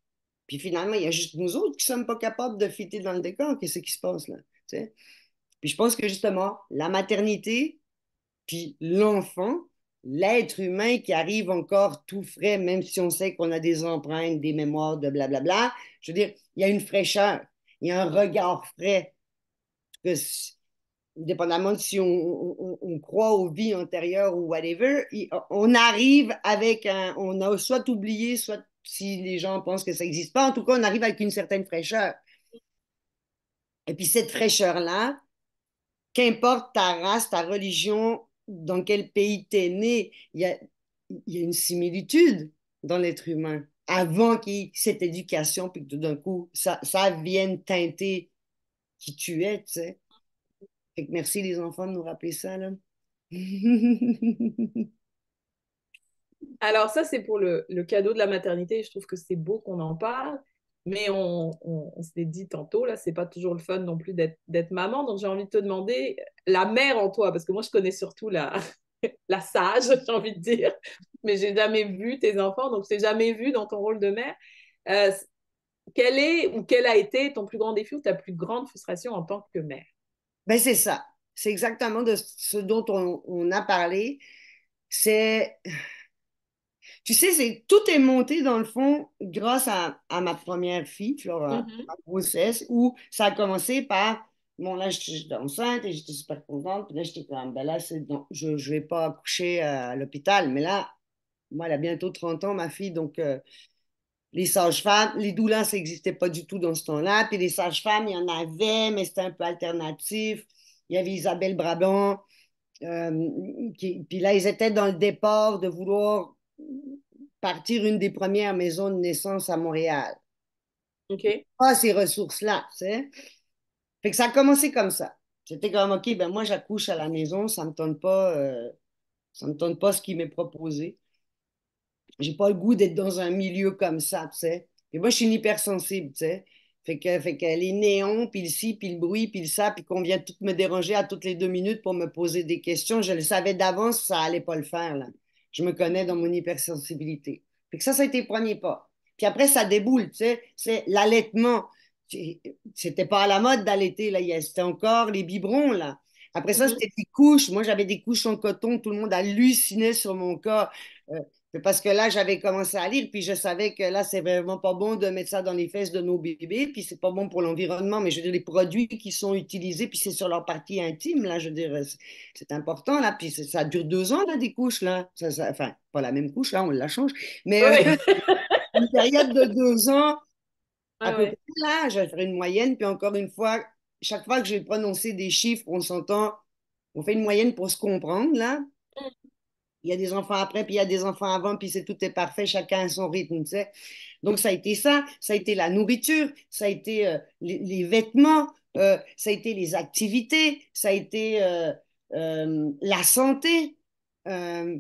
Puis finalement, il y a juste nous autres qui ne sommes pas capables de fitter dans le décor. Qu'est-ce qui se passe là? Tu sais? Puis je pense que justement, la maternité, puis l'enfant, l'être humain qui arrive encore tout frais, même si on sait qu'on a des empreintes, des mémoires de blablabla, je veux dire, il y a une fraîcheur, il y a un regard frais que dépendamment de si on croit aux vies antérieures ou whatever, on arrive avec on a soit oublié, soit si les gens pensent que ça n'existe pas, en tout cas, on arrive avec une certaine fraîcheur. Et puis cette fraîcheur-là, qu'importe ta race, ta religion, dans quel pays tu es né, il y a une similitude dans l'être humain. Avant qu'il y ait cette éducation, puis que tout d'un coup, ça vienne teinter qui tu es, tu sais. Fait que merci les enfants de nous rappeler ça, là. Alors ça, c'est pour le cadeau de la maternité. Je trouve que c'est beau qu'on en parle, mais on s'est dit tantôt, là, c'est pas toujours le fun non plus d'être maman. Donc j'ai envie de te demander, la mère en toi, parce que moi, je connais surtout la sage, j'ai envie de dire, mais j'ai jamais vu tes enfants, donc je t'ai jamais vu dans ton rôle de mère. Euh, quel est ou quel a été ton plus grand défi ou ta plus grande frustration en tant que mère? Ben, c'est ça. C'est exactement de ce dont on a parlé. C'est, tu sais, tout est monté dans le fond grâce à ma première fille, Flora, Mhm. ma grossesse, où ça a commencé par, bon, là, j'étais enceinte et j'étais super contente. Puis là, j'étais comme, ben là, non, je ne vais pas accoucher à l'hôpital. Mais là, moi, elle a bientôt 30 ans, ma fille, donc les sages-femmes, les doulas, ça n'existait pas du tout dans ce temps-là. Puis les sages-femmes, il y en avait, mais c'était un peu alternatif. Il y avait Isabelle Brabant. Puis là, ils étaient dans le départ de vouloir partir une des premières maisons de naissance à Montréal. OK. Pas ces ressources-là, tu sais. Fait que ça a commencé comme ça. C'était comme, OK, ben moi, j'accouche à la maison, ça me tente pas ce qui m'est proposé. J'ai pas le goût d'être dans un milieu comme ça, tu sais. Et moi, je suis une hypersensible, tu sais. Fait que les néons, puis le ci, puis le bruit, puis le ça, puis qu'on vient tout me déranger à toutes les 2 minutes pour me poser des questions, je le savais d'avance, ça allait pas le faire, là. Je me connais dans mon hypersensibilité. Fait que ça a été le premier pas. Puis après, ça déboule, tu sais. C'est l'allaitement. C'était pas à la mode d'allaiter, là. C'était encore les biberons, là. Après ça, Mhm. c'était des couches. Moi, j'avais des couches en coton. Tout le monde hallucinait sur mon cas. Euh, c'est parce que là, j'avais commencé à lire, puis je savais que là, c'est vraiment pas bon de mettre ça dans les fesses de nos bébés, puis c'est pas bon pour l'environnement, mais je veux dire, les produits qui sont utilisés, puis c'est sur leur partie intime, là, je veux dire, c'est important, là, puis ça dure 2 ans, là, des couches, là. Enfin, pas la même couche, là, on la change, mais Oui. une période de 2 ans, à Ouais, peu près, ouais. là, je vais faire une moyenne, puis encore une fois, chaque fois que je vais prononcer des chiffres, on s'entend, on fait une moyenne pour se comprendre, là. Il y a des enfants après, puis il y a des enfants avant, puis c'est tout est parfait, chacun a son rythme, tu sais. Donc, ça a été la nourriture, ça a été les vêtements, ça a été les activités, ça a été la santé. Euh,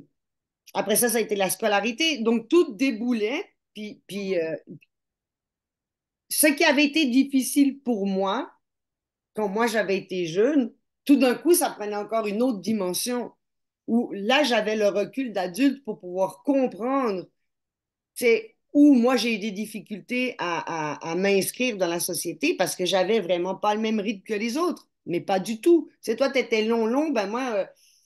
après ça a été la scolarité. Donc, tout déboulait. Puis ce qui avait été difficile pour moi, quand moi j'avais été jeune, tout d'un coup, ça prenait encore une autre dimension où là, j'avais le recul d'adulte pour pouvoir comprendre c'est où moi j'ai eu des difficultés à m'inscrire dans la société parce que j'avais vraiment pas le même rythme que les autres, mais pas du tout. C'est toi, tu étais long, long, ben moi,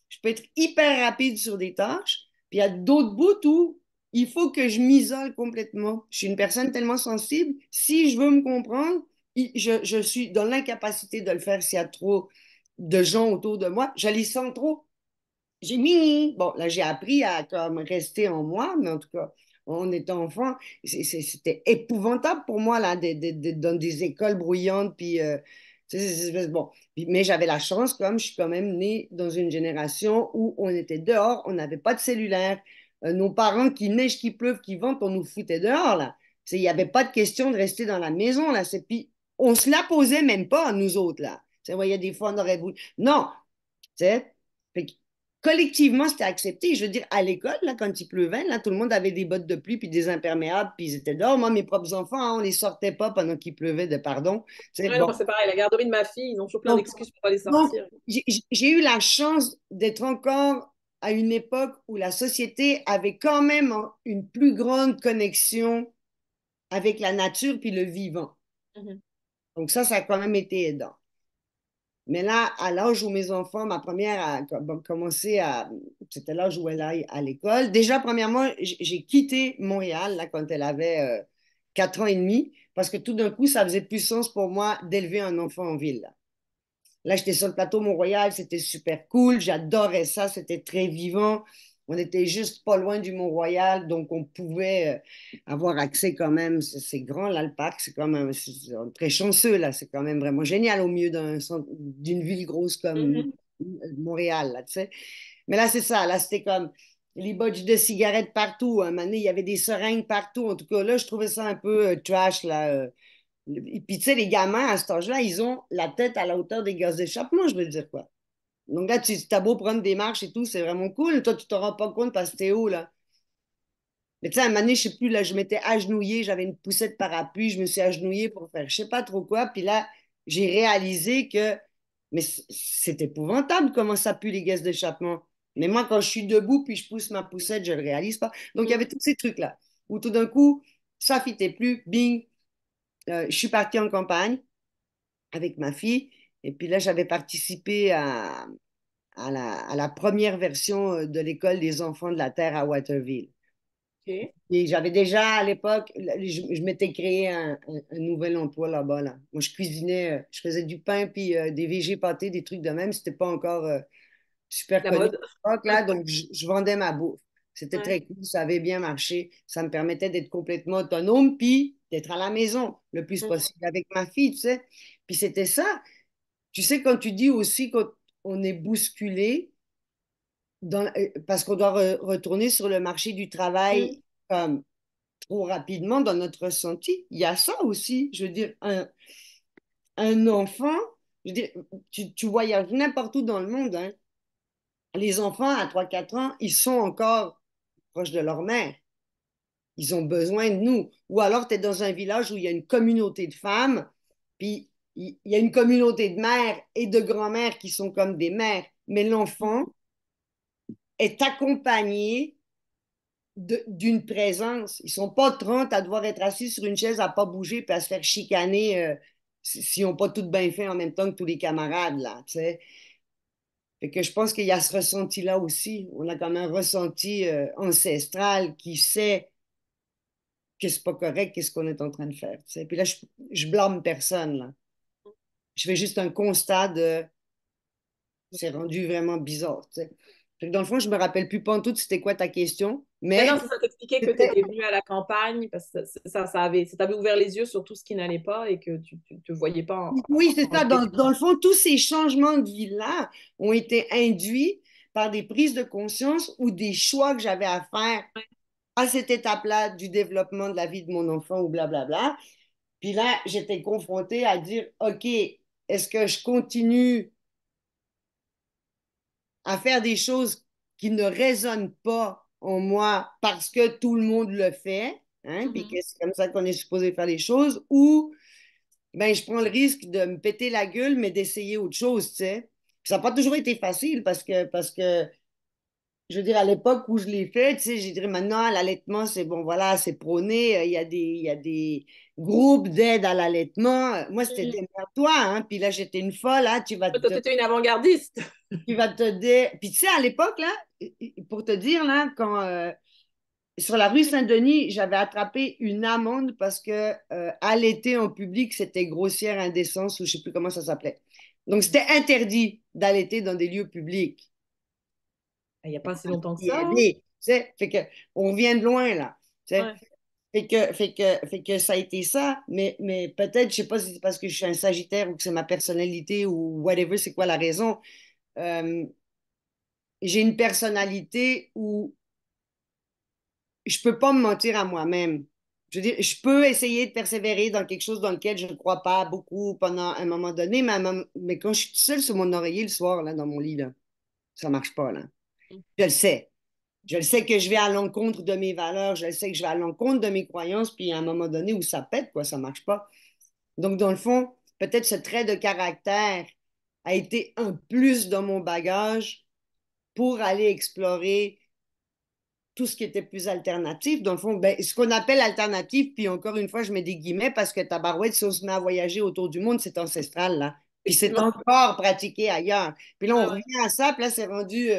je peux être hyper rapide sur des tâches, puis il y a d'autres bouts où il faut que je m'isole complètement. Je suis une personne tellement sensible, si je veux me comprendre, je suis dans l'incapacité de le faire s'il y a trop de gens autour de moi. Je les sens trop. J'ai mis, bon, là, j'ai appris à comme rester en moi, mais en tout cas, on était enfant, c'était épouvantable pour moi, là, d'être dans des écoles bruyantes, puis, bon. Mais j'avais la chance, comme je suis quand même née dans une génération où on était dehors, on n'avait pas de cellulaire. Nos parents, qu'il neige, qu'il pleuve, qu'il vente, on nous foutait dehors, là. Il n'y avait pas de question de rester dans la maison, là. Puis, on se la posait même pas, nous autres, là. Tu sais, il y a des fois, on aurait voulu. Non, tu sais. Fait que collectivement, c'était accepté. Je veux dire, à l'école, là, quand il pleuvait, là, tout le monde avait des bottes de pluie puis des imperméables, puis ils étaient dehors. Moi, mes propres enfants, hein, on les sortait pas pendant qu'il pleuvait, de pardon. Tu sais, Ouais, non, bon. moi, c'est pareil. La garderie de ma fille, ils ont toujours plein Donc, d'excuses pour pas les donc, sortir. j'ai eu la chance d'être encore à une époque où la société avait quand même une plus grande connexion avec la nature puis le vivant. Mhm. Donc ça a quand même été aidant. Mais là, à l'âge où mes enfants, ma première a commencé à. C'était l'âge où elle allait à l'école. Déjà, premièrement, j'ai quitté Montréal là, quand elle avait 4 ans et demi, parce que tout d'un coup, ça faisait plus sens pour moi d'élever un enfant en ville, là. Là, j'étais sur le plateau Mont-Royal, c'était super cool, j'adorais ça, c'était très vivant. On était juste pas loin du Mont-Royal, donc on pouvait avoir accès quand même. C'est grand, là, le parc, c'est quand même très chanceux, là. C'est quand même vraiment génial au milieu d'une ville grosse comme Mhm. Montréal, là, tu sais. Mais là, c'est ça. Là, c'était comme les budgets de cigarettes partout. Un moment donné, il y avait des seringues partout. En tout cas, là, je trouvais ça un peu trash, là. Et puis, tu sais, les gamins, à cet âge-là, ils ont la tête à la hauteur des gaz d'échappement, je veux dire quoi. Donc là, tu as beau prendre des marches et tout, c'est vraiment cool. Toi, tu t'en rends pas compte parce que t'es haut, là. Mais tu sais, à un moment donné, je sais plus, là, je m'étais agenouillée, j'avais une poussette parapluie, je me suis agenouillée pour faire je sais pas trop quoi. Puis là, j'ai réalisé que, mais c'est épouvantable comment ça pue les gaz d'échappement. Mais moi, quand je suis debout puis je pousse ma poussette, je le réalise pas. Donc, il y avait tous ces trucs-là où tout d'un coup, ça fitait plus, bing, je suis partie en campagne avec ma fille. Et puis là, j'avais participé à la première version de l'école des enfants de la Terre à Waterville. OK. Et j'avais déjà à l'époque, je m'étais créé un nouvel emploi là-bas. Là. Moi, je cuisinais, je faisais du pain puis des végés pâtés, des trucs de même. C'était pas encore super La connu mode. à l'époque, là, donc je vendais ma bouffe. C'était Ouais. très cool, ça avait bien marché. Ça me permettait d'être complètement autonome puis d'être à la maison le plus Mhm. possible avec ma fille, tu sais. Puis c'était ça. Tu sais, quand tu dis aussi qu'on est bousculé, parce qu'on doit retourner sur le marché du travail Mhm. comme trop rapidement dans notre ressenti. Il y a ça aussi. Je veux dire, un enfant, je veux dire, tu voyages n'importe où dans le monde, hein. Les enfants à 3 4 ans, ils sont encore proches de leur mère. Ils ont besoin de nous. Ou alors, tu es dans un village où il y a une communauté de femmes, puis il y a une communauté de mères et de grand-mères qui sont comme des mères. Mais l'enfant est accompagné d'une présence. Ils sont pas 30 à devoir être assis sur une chaise à pas bouger puis à se faire chicaner s'ils n'ont pas tout bien fait en même temps que tous les camarades, là, tu sais. Fait que je pense qu'il y a ce ressenti-là aussi. On a comme un ressenti ancestral qui sait que c'est pas correct, qu'est-ce qu'on est en train de faire, tu sais. Puis là, je blâme personne, là. Je fais juste un constat de c'est rendu vraiment bizarre, tu sais. Fait que dans le fond, je me rappelle plus pantoute c'était quoi ta question, Mais mais non, ça t'expliquait que tu c'était étais venu à la campagne parce que ça t'avait ouvert les yeux sur tout ce qui n'allait pas et que tu ne te voyais pas oui, c'est en ça. réflexion. Dans le fond, tous ces changements de vie-là ont été induits par des prises de conscience ou des choix que j'avais à faire à cette étape-là du développement de la vie de mon enfant ou blablabla. Puis là, j'étais confrontée à dire, OK, est-ce que je continue à faire des choses qui ne résonnent pas en moi parce que tout le monde le fait, hein, puis que Mhm. c'est comme ça qu'on est supposé faire les choses, ou ben, je prends le risque de me péter la gueule, mais d'essayer autre chose, tu sais. Puis ça n'a pas toujours été facile parce que, je veux dire, à l'époque où je l'ai fait, tu sais, j'ai dit maintenant, l'allaitement, c'est bon, voilà, c'est prôné, il y a des groupes d'aide à l'allaitement. Moi, c'était Mhm. démerde-toi, hein. Puis là, j'étais une folle, hein, Toi, tu étais une avant-gardiste. tu vas te dire. Puis tu sais, à l'époque, là, pour te dire, là, quand sur la rue Saint-Denis, j'avais attrapé une amende parce que allaiter en public, c'était grossière indécence ou je sais plus comment ça s'appelait. Donc, c'était interdit d'allaiter dans des lieux publics. Il n'y a pas si longtemps que Y ça. aller, tu sais, fait que on vient de loin, là. Tu sais. Ouais. Fait que ça a été ça, mais peut-être, je sais pas si c'est parce que je suis un Sagittaire ou que c'est ma personnalité ou whatever, c'est quoi la raison. Euh, j'ai une personnalité où je peux pas me mentir à moi-même. Je veux dire, je peux essayer de persévérer dans quelque chose dans lequel je ne crois pas beaucoup pendant un moment donné, mais quand je suis seule sur mon oreiller le soir, là, dans mon lit, là, ça marche pas, là. Je le sais. Je le sais que je vais à l'encontre de mes valeurs, je le sais que je vais à l'encontre de mes croyances, puis à un moment donné où ça pète, quoi, ça marche pas. Donc, dans le fond, peut-être ce trait de caractère a été un plus dans mon bagage pour aller explorer tout ce qui était plus alternatif. Dans le fond, ben, ce qu'on appelle alternatif, puis encore une fois, je mets des guillemets parce que tabarouette, si on se met à voyager autour du monde, c'est ancestral, là. Puis c'est Effectivement. encore pratiqué ailleurs. Puis là, on Ah ouais. revient à ça, puis là, c'est rendu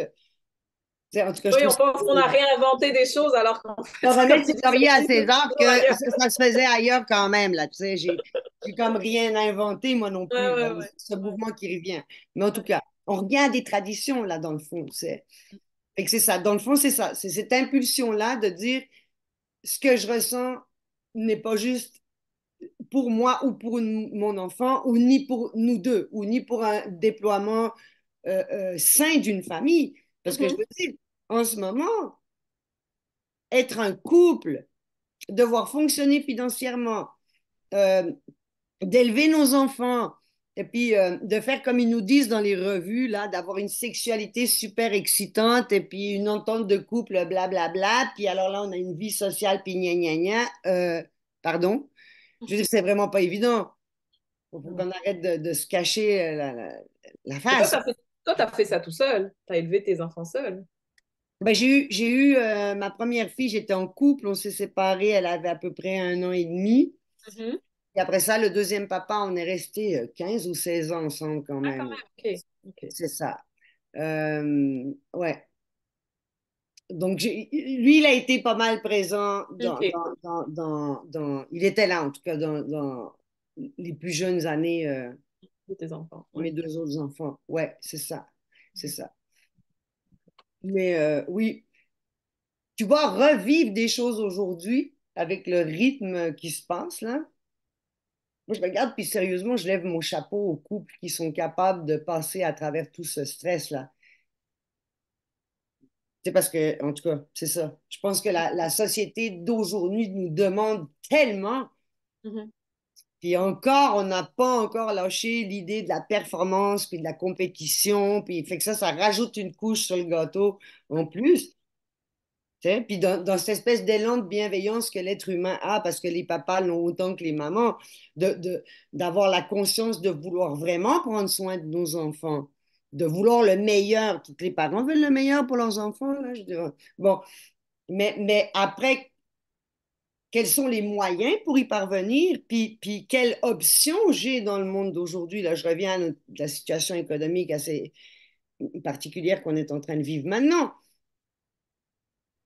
En tout cas, je Oui, trouve on ça. pense qu'on a réinventé des choses alors qu'en fait, On comme remettre tu ses dis, ça lauriers à existe depuis César que toujours ailleurs. ça se faisait ailleurs quand même, là, tu sais, j'ai comme rien inventé, moi non Ouais, plus, là, ouais, ouais. ce mouvement qui revient. Mais en tout Ouais. cas, on revient à des traditions, là, dans le fond, fait que c'est ça, dans le fond, c'est ça, c'est cette impulsion-là de dire ce que je ressens n'est pas juste pour moi ou pour mon enfant, ou ni pour nous deux, ou ni pour un déploiement sain d'une famille. Parce que je Mhm. veux dire, en ce moment, être un couple, devoir fonctionner financièrement, euh, d'élever nos enfants, et puis de faire comme ils nous disent dans les revues, là, d'avoir une sexualité super excitante, et puis une entente de couple, blablabla, bla, bla, puis alors là, on a une vie sociale, puis gna gna gna. Pardon? Je veux dire, c'est vraiment pas évident. Il faut qu'on arrête de se cacher la Et face. toi, t'as fait ça tout seul. Tu as élevé tes enfants seul. Ben, j'ai eu ma première fille, j'étais en couple, on s'est séparés, elle avait à peu près 1 an et demi. Mhm. Et après ça, le deuxième papa, on est resté 15 ou 16 ans ensemble quand Ah, quand même. même, ok. Ok. C'est ça. Ouais. Donc, lui, il a été pas mal présent Ok. il était là en tout cas dans les plus jeunes années De tes enfants. de mes Ouais. deux autres enfants. Ouais, c'est ça. C'est ça. Mais oui, tu vois, revivre des choses aujourd'hui avec le rythme qui se passe là. Moi, je regarde, puis sérieusement, je lève mon chapeau aux couples qui sont capables de passer à travers tout ce stress-là. C'est parce que, en tout cas, c'est ça. Je pense que la société d'aujourd'hui nous demande tellement, Mhm. puis encore, on n'a pas encore lâché l'idée de la performance, puis de la compétition, puis fait que ça rajoute une couche sur le gâteau en plus. Tu sais. Puis dans cette espèce d'élan de bienveillance que l'être humain a, parce que les papas l'ont autant que les mamans, d'avoir la conscience de vouloir vraiment prendre soin de nos enfants, de vouloir le meilleur. Tous les parents veulent le meilleur pour leurs enfants, là, je dirais. Bon, mais après, quels sont les moyens pour y parvenir? Puis quelle option j'ai dans le monde d'aujourd'hui? Là, je reviens à la situation économique assez particulière qu'on est en train de vivre maintenant.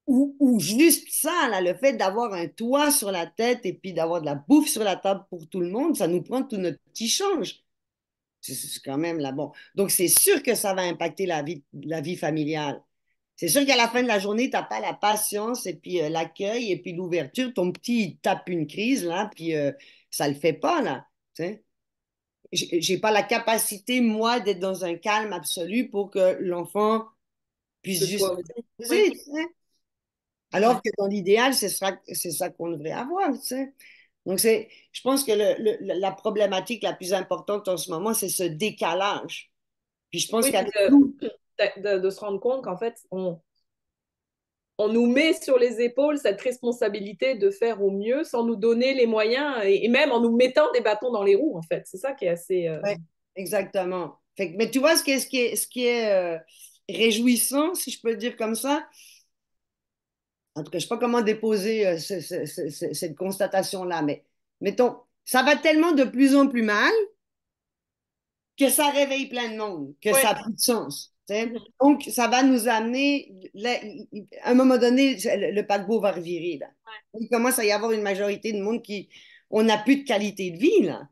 Ou juste ça, là, le fait d'avoir un toit sur la tête et puis d'avoir de la bouffe sur la table pour tout le monde, ça nous prend tout notre petit change. C'est quand même là, bon. Donc, c'est sûr que ça va impacter la vie familiale. C'est sûr qu'à la fin de la journée, tu n'as pas la patience et puis l'accueil et puis l'ouverture. Ton petit, il tape une crise, là, puis ça ne le fait pas, là. Tu sais. J'ai pas la capacité, moi, d'être dans un calme absolu pour que l'enfant puisse De juste toi aussi. Oui. poser, tu sais. Alors Ouais. que dans l'idéal, c'est ça qu'on devrait avoir, tu sais. Donc, je pense que la problématique la plus importante en ce moment, c'est ce décalage. Puis je pense Oui, puis qu'avec nous, de se rendre compte qu'en fait, on nous met sur les épaules cette responsabilité de faire au mieux sans nous donner les moyens et même en nous mettant des bâtons dans les roues, en fait. C'est ça qui est assez. ouais, exactement. Mais tu vois, ce qui est réjouissant, si je peux le dire comme ça, en tout cas, je ne sais pas comment déposer cette constatation-là, mais mettons, ça va tellement de plus en plus mal que ça réveille plein de monde, que ça Ouais. a plus de sens. Tu sais. Mhm. Donc, ça va nous amener, à un moment donné, le paquebot va revirer. Là. Il commence à y avoir une majorité de monde qui, on n'a plus de qualité de vie, là.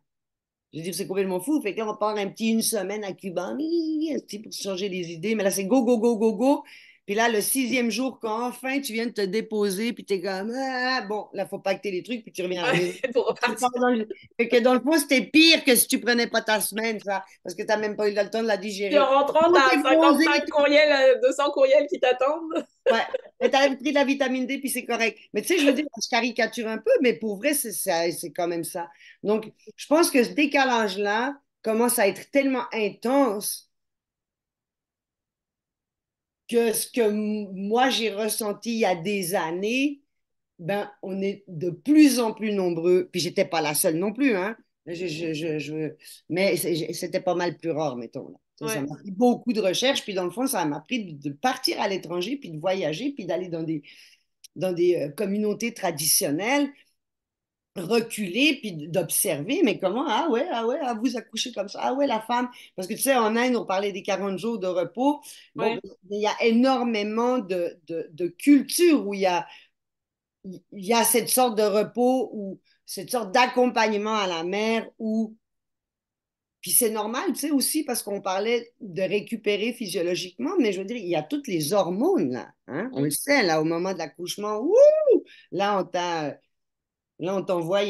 Je veux dire, c'est complètement fou. Fait que là, on part un petit une semaine à Cuba, un petit pour se changer les idées. Mais là, c'est go, go, go, go, go. Puis là, le sixième jour, quand enfin tu viens de te déposer, puis t'es comme, ah, bon, là, faut pacter les trucs, puis tu reviens à la maison. Ouais, pour repartir. Fait que dans le fond, c'était pire que si tu prenais pas ta semaine, ça, parce que t'as même pas eu le temps de la Puis en digérer. rentrant, Tout t'as est posé, 55 courriels, 200 courriels qui t'attendent. ouais. Mais t'as pris de la vitamine D, puis c'est correct. Mais tu sais, je veux dire, je caricature un peu, mais pour vrai, c'est quand même ça. Donc, je pense que ce décalage-là commence à être tellement intense que ce que moi j'ai ressenti il y a des années, ben, on est de plus en plus nombreux. Puis j'étais pas la seule non plus, hein. Mais c'était pas mal plus rare, mettons. Là. Ça Ouais. m'a pris beaucoup de recherches, puis dans le fond, ça m'a pris de partir à l'étranger, puis de voyager, puis d'aller dans des communautés traditionnelles reculer puis d'observer, mais comment, ah ouais, ah, vous accouchez comme ça, ah ouais, la femme, parce que tu sais, en Inde, on parlait des 40 jours de repos, bon, Ouais. ben, il y a énormément de cultures où il y a cette sorte de repos ou cette sorte d'accompagnement à la mère où, puis c'est normal, tu sais, aussi parce qu'on parlait de récupérer physiologiquement, mais je veux dire, il y a toutes les hormones, là, hein? On le sait, là, au moment de l'accouchement, ouh, là, là, on t'envoie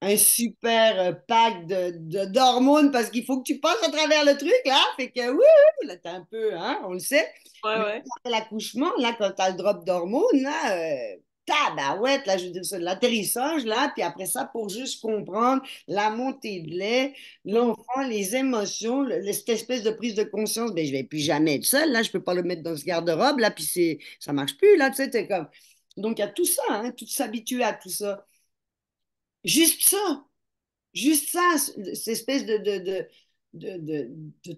un super pack d'hormones parce qu'il faut que tu passes à travers le truc, là. Fait que, wouhou, là, t'es un peu, hein, on le sait. Ouais, Mais ouais. après l'accouchement, là, quand t'as le drop d'hormones, là, tabarouette, là, je veux dire, c'est l'atterrissage, là, puis après ça, pour juste comprendre la montée de lait, Mm. l'enfant, les émotions, cette espèce de prise de conscience, ben, je vais plus jamais être seule, là, je peux pas le mettre dans ce garde-robe, là, puis ça marche plus, là, tu sais, t'es comme... Donc, il y a tout ça, hein, tout s'habituer à tout ça. Juste ça. Juste ça, cette espèce de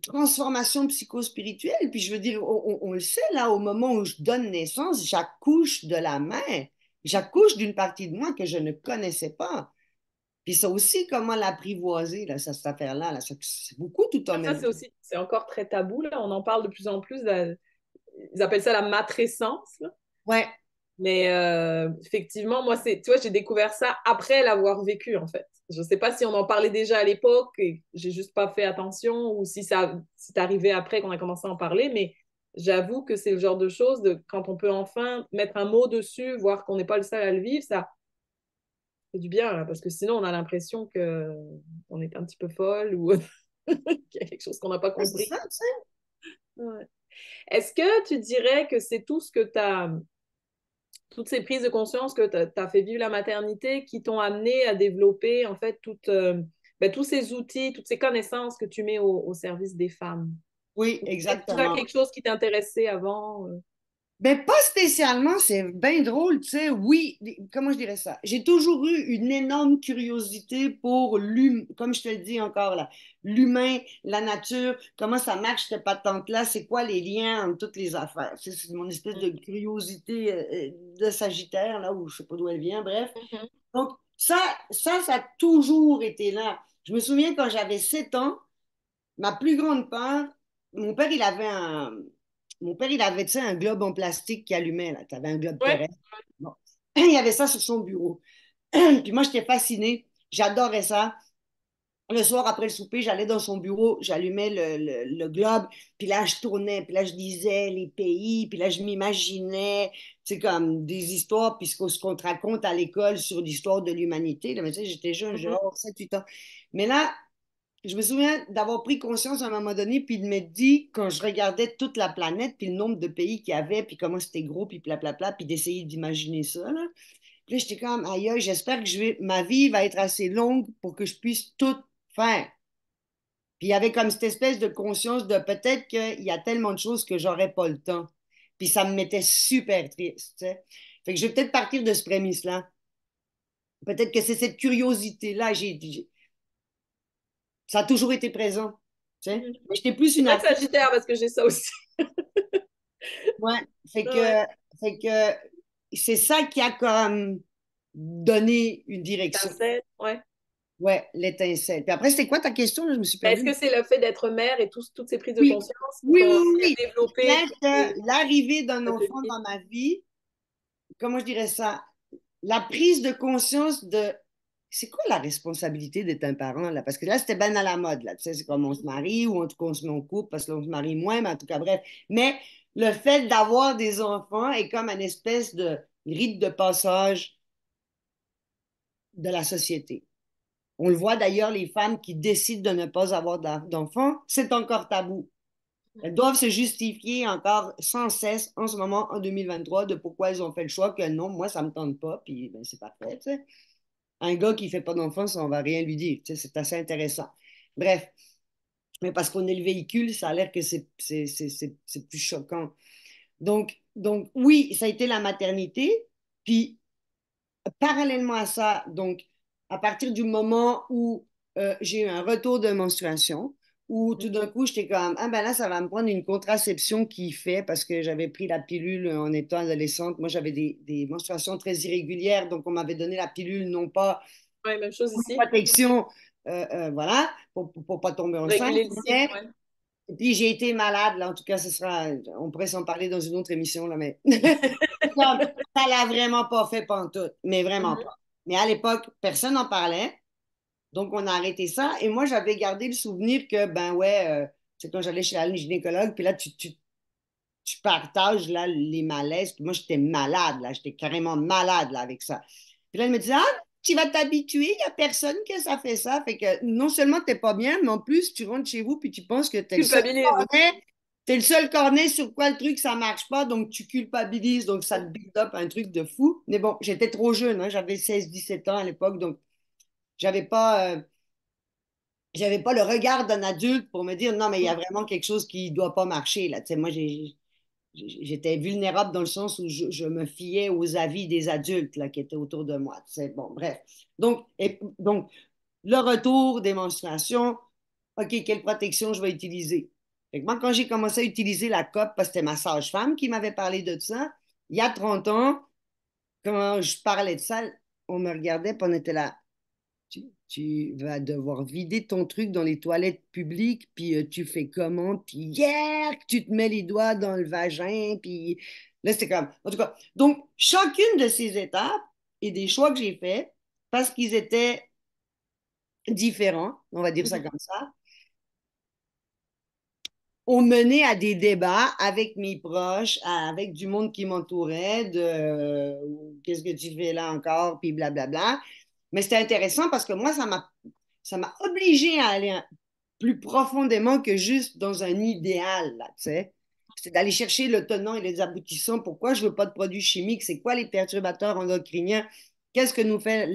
transformation psychospirituelle. Puis je veux dire, on le sait, là, au moment où je donne naissance, j'accouche de la mère. J'accouche d'une partie de moi que je ne connaissais pas. Puis ça aussi, comment l'apprivoiser, là, cette affaire-là, là, c'est beaucoup tout en Ça, même c'est temps. aussi, c'est encore très tabou, là. On en parle de plus en plus. Ils appellent ça la matrescence, là. Ouais, Mais effectivement, moi, tu vois, j'ai découvert ça après l'avoir vécu, en fait. Je ne sais pas si on en parlait déjà à l'époque et j'ai juste pas fait attention ou si c'est arrivé après qu'on a commencé à en parler, mais j'avoue que c'est le genre de choses de quand on peut enfin mettre un mot dessus, voir qu'on n'est pas le seul à le vivre, ça fait du bien, là, parce que sinon on a l'impression que on est un petit peu folle ou qu'il y a quelque chose qu'on n'a pas ouais, c'est compris. ça, tu sais. Ouais. Est-ce que tu dirais que c'est tout ce que tu as toutes ces prises de conscience que tu as fait vivre la maternité qui t'ont amené à développer en fait tous ces outils, toutes ces connaissances que tu mets au service des femmes. Oui, C'est déjà exactement. quelque chose qui t'intéressait avant. Ben, pas spécialement, c'est bien drôle, tu sais. Oui, comment je dirais ça? J'ai toujours eu une énorme curiosité pour l'humain, comme je te le dis encore là, l'humain, la nature, comment ça marche cette patente-là, c'est quoi les liens entre toutes les affaires. C'est mon espèce de curiosité de Sagittaire, là, où je sais pas d'où elle vient, bref. Mhm. Donc, ça a toujours été là. Je me souviens quand j'avais 7 ans, ma plus grande peur, mon père, il avait un. Mon père, il avait, tu sais, un globe en plastique qui allumait, là. Tu avais un globe Ouais. terrestre. Bon. Il y avait ça sur son bureau. Puis moi, j'étais fascinée. J'adorais ça. Le soir, après le souper, j'allais dans son bureau, j'allumais le globe, puis là, je tournais, puis là, je disais les pays, puis là, je m'imaginais, c'est comme des histoires, puis ce qu'on te raconte à l'école sur l'histoire de l'humanité. Là, mais tu sais, j'étais jeune, j'ai Mhm. 7, 8 ans. Mais là, je me souviens d'avoir pris conscience à un moment donné, puis de me dire, quand je regardais toute la planète, puis le nombre de pays qu'il y avait, puis comment c'était gros, puis blablabla, puis d'essayer d'imaginer ça, là. Puis là, j'étais comme, aïe, aïe, j'espère que ma vie va être assez longue pour que je puisse tout faire. Puis il y avait comme cette espèce de conscience de peut-être qu'il y a tellement de choses que j'aurais pas le temps. Puis ça me mettait super triste, tu sais. Fait que je vais peut-être partir de ce prémisse-là. Peut-être que c'est cette curiosité-là. Ça a toujours été présent, tu sais. Mhm. Mais j'étais plus C'est une vrai que artiste. Sagittaire, parce que j'ai ça aussi. Ouais, Ouais. fait que c'est ça qui a comme donné une direction. Étincelle, ouais. Ouais, l'étincelle. Puis après, c'était quoi ta question, là? Je me suis Est-ce perdue. que c'est le fait d'être mère et toutes ces prises de Oui, conscience qui oui, t'ont oui, amené à oui. Je développer dirais tous que ces l'arrivée d'un enfant ateliers? dans ma vie, comment je dirais ça? La prise de conscience de c'est quoi la responsabilité d'être un parent, là? Parce que là, c'était bien à la mode, là. Tu sais, c'est comme on se marie ou en tout cas on se met en couple parce qu'on se marie moins, mais en tout cas, bref. Mais le fait d'avoir des enfants est comme une espèce de rite de passage de la société. On le voit d'ailleurs, les femmes qui décident de ne pas avoir d'enfants, c'est encore tabou. Elles doivent se justifier encore sans cesse en ce moment, en 2023, de pourquoi elles ont fait le choix que non, moi, ça ne me tente pas, puis ben, c'est parfait. Tu sais. Un gars qui ne fait pas d'enfants, ça, on ne va rien lui dire. Tu sais, c'est assez intéressant. Bref, mais parce qu'on est le véhicule, ça a l'air que c'est plus choquant. Donc, oui, ça a été la maternité. Puis, parallèlement à ça, donc, à partir du moment où j'ai eu un retour de menstruation, où tout d'un coup, j'étais comme, ah ben là, ça va me prendre une contraception qui fait, parce que j'avais pris la pilule en étant adolescente. Moi, j'avais des menstruations très irrégulières, donc on m'avait donné la pilule, non pas Ouais, même chose pour ici. protection, voilà, pour pas tomber enceinte. Réguler le cycle, Mais, ouais. et puis j'ai été malade, là, en tout cas, on pourrait s'en parler dans une autre émission, là, mais comme, ça l'a vraiment pas fait pantoute, mais vraiment Mhm. pas. Mais à l'époque, personne n'en parlait. Donc, on a arrêté ça. Et moi, j'avais gardé le souvenir que, ben ouais, c'est quand j'allais chez la gynécologue, puis là, tu partages là, les malaises. Puis moi, j'étais malade, là. J'étais carrément malade, là, avec ça. Puis là, elle me dit, ah, tu vas t'habituer, il n'y a personne que ça fait ça. Fait que non seulement tu n'es pas bien, mais en plus, tu rentres chez vous, puis tu penses que tu es le seul Culpabilise. cornet. T'es le seul cornet sur quoi le truc, ça marche pas, donc tu culpabilises, donc ça te build up un truc de fou. Mais bon, j'étais trop jeune, hein, j'avais 16 17 ans à l'époque, donc j'avais pas, j'avais pas le regard d'un adulte pour me dire non, mais il y a vraiment quelque chose qui doit pas marcher là. Tu sais, moi, j'étais vulnérable dans le sens où je me fiais aux avis des adultes là, qui étaient autour de moi. Tu sais, bon, bref. Donc, le retour des menstruations, OK, quelle protection je vais utiliser? Fait que moi, quand j'ai commencé à utiliser la COP, parce que c'était ma sage-femme qui m'avait parlé de ça, il y a 30 ans, quand je parlais de ça, on me regardait, puis on était là. Tu vas devoir vider ton truc dans les toilettes publiques, puis tu fais comment, puis yeah, tu te mets les doigts dans le vagin, puis là, c'est comme... En tout cas, donc, chacune de ces étapes et des choix que j'ai faits, parce qu'ils étaient différents, on va dire ça Mhm. comme ça, ont mené à des débats avec mes proches, avec du monde qui m'entourait, de qu'est-ce que tu fais là encore, puis blablabla. Mais c'était intéressant parce que moi, ça m'a obligé à aller plus profondément que juste dans un idéal, là, tu sais. C'est d'aller chercher le tenant et les aboutissants. Pourquoi je veux pas de produits chimiques? C'est quoi les perturbateurs endocriniens? Qu'est-ce que nous fait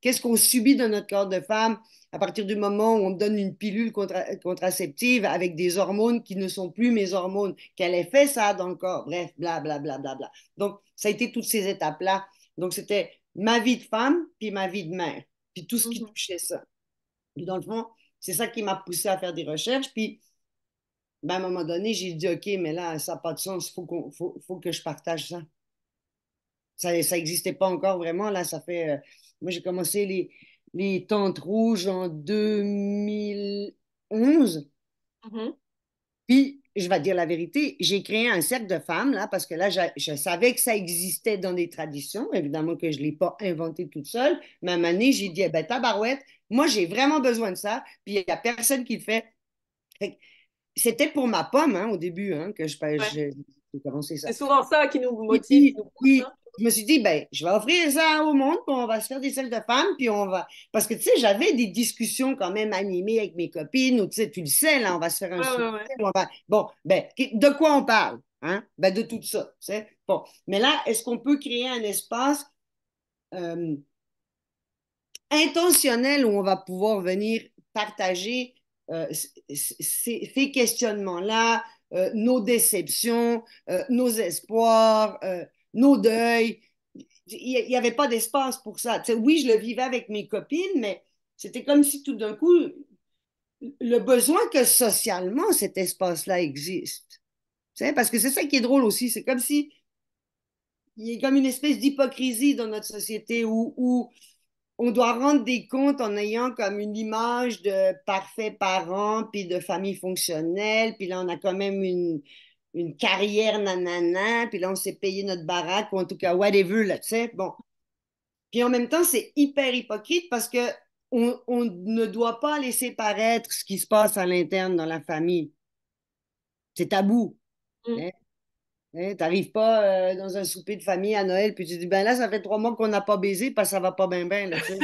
qu'est-ce qu'on subit dans notre corps de femme à partir du moment où on donne une pilule contraceptive avec des hormones qui ne sont plus mes hormones? Quel effet ça a dans le corps? Bref, bla, bla, bla, bla, bla. Donc, ça a été toutes ces étapes-là. Donc, c'était ma vie de femme puis ma vie de mère, puis tout ce qui Mhm. touchait ça. Puis dans le fond, c'est ça qui m'a poussé à faire des recherches. Puis, ben, à un moment donné, j'ai dit, OK, mais là, ça n'a pas de sens. Faut que je partage ça. Ça n'existait pas encore vraiment. Là, ça fait. Moi, j'ai commencé les Tentes Rouges en 2011. Mhm. Puis, je vais te dire la vérité, j'ai créé un cercle de femmes, là, parce que là, je savais que ça existait dans des traditions. Évidemment que je ne l'ai pas inventé toute seule. Mais à un moment donné, j'ai dit, eh ben, tabarouette, moi, j'ai vraiment besoin de ça. Puis, il n'y a personne qui le fait. Fait que c'était pour ma pomme, hein, au début, hein, que Ouais. j'ai commencé C'est ça. souvent ça qui nous Et motive, qui puis, nous pousse, puis, hein. je me suis dit, ben, je vais offrir ça au monde, puis on va se faire des cercles de femmes, puis on va. Parce que, tu sais, j'avais des discussions quand même animées avec mes copines, ou tu sais, tu le sais, là, on va se faire un Ouais, souper, ouais, ouais. Bon, ben, de quoi on parle? Hein? Ben, de tout ça, tu sais. Bon. Mais là, est-ce qu'on peut créer un espace euh, intentionnel où on va pouvoir venir partager ces questionnements-là, nos déceptions, nos espoirs, nos deuils. Il n'y avait pas d'espace pour ça. Tu sais, oui, je le vivais avec mes copines, mais c'était comme si tout d'un coup, le besoin que socialement cet espace-là existe. Tu sais, parce que c'est ça qui est drôle aussi. C'est comme si il y a comme une espèce d'hypocrisie dans notre société où on doit rendre des comptes en ayant comme une image de parfait parent, puis de famille fonctionnelle, puis là, on a quand même une carrière nanana, puis là, on s'est payé notre baraque, ou en tout cas, whatever, là, tu sais, bon. Puis en même temps, c'est hyper hypocrite parce que on ne doit pas laisser paraître ce qui se passe à l'interne dans la famille. C'est tabou. Mm. Hein? Hein? T'arrives pas dans un souper de famille à Noël, puis tu dis, ben là, ça fait 3 mois qu'on n'a pas baisé parce que ça va pas bien, bien, là, tu sais.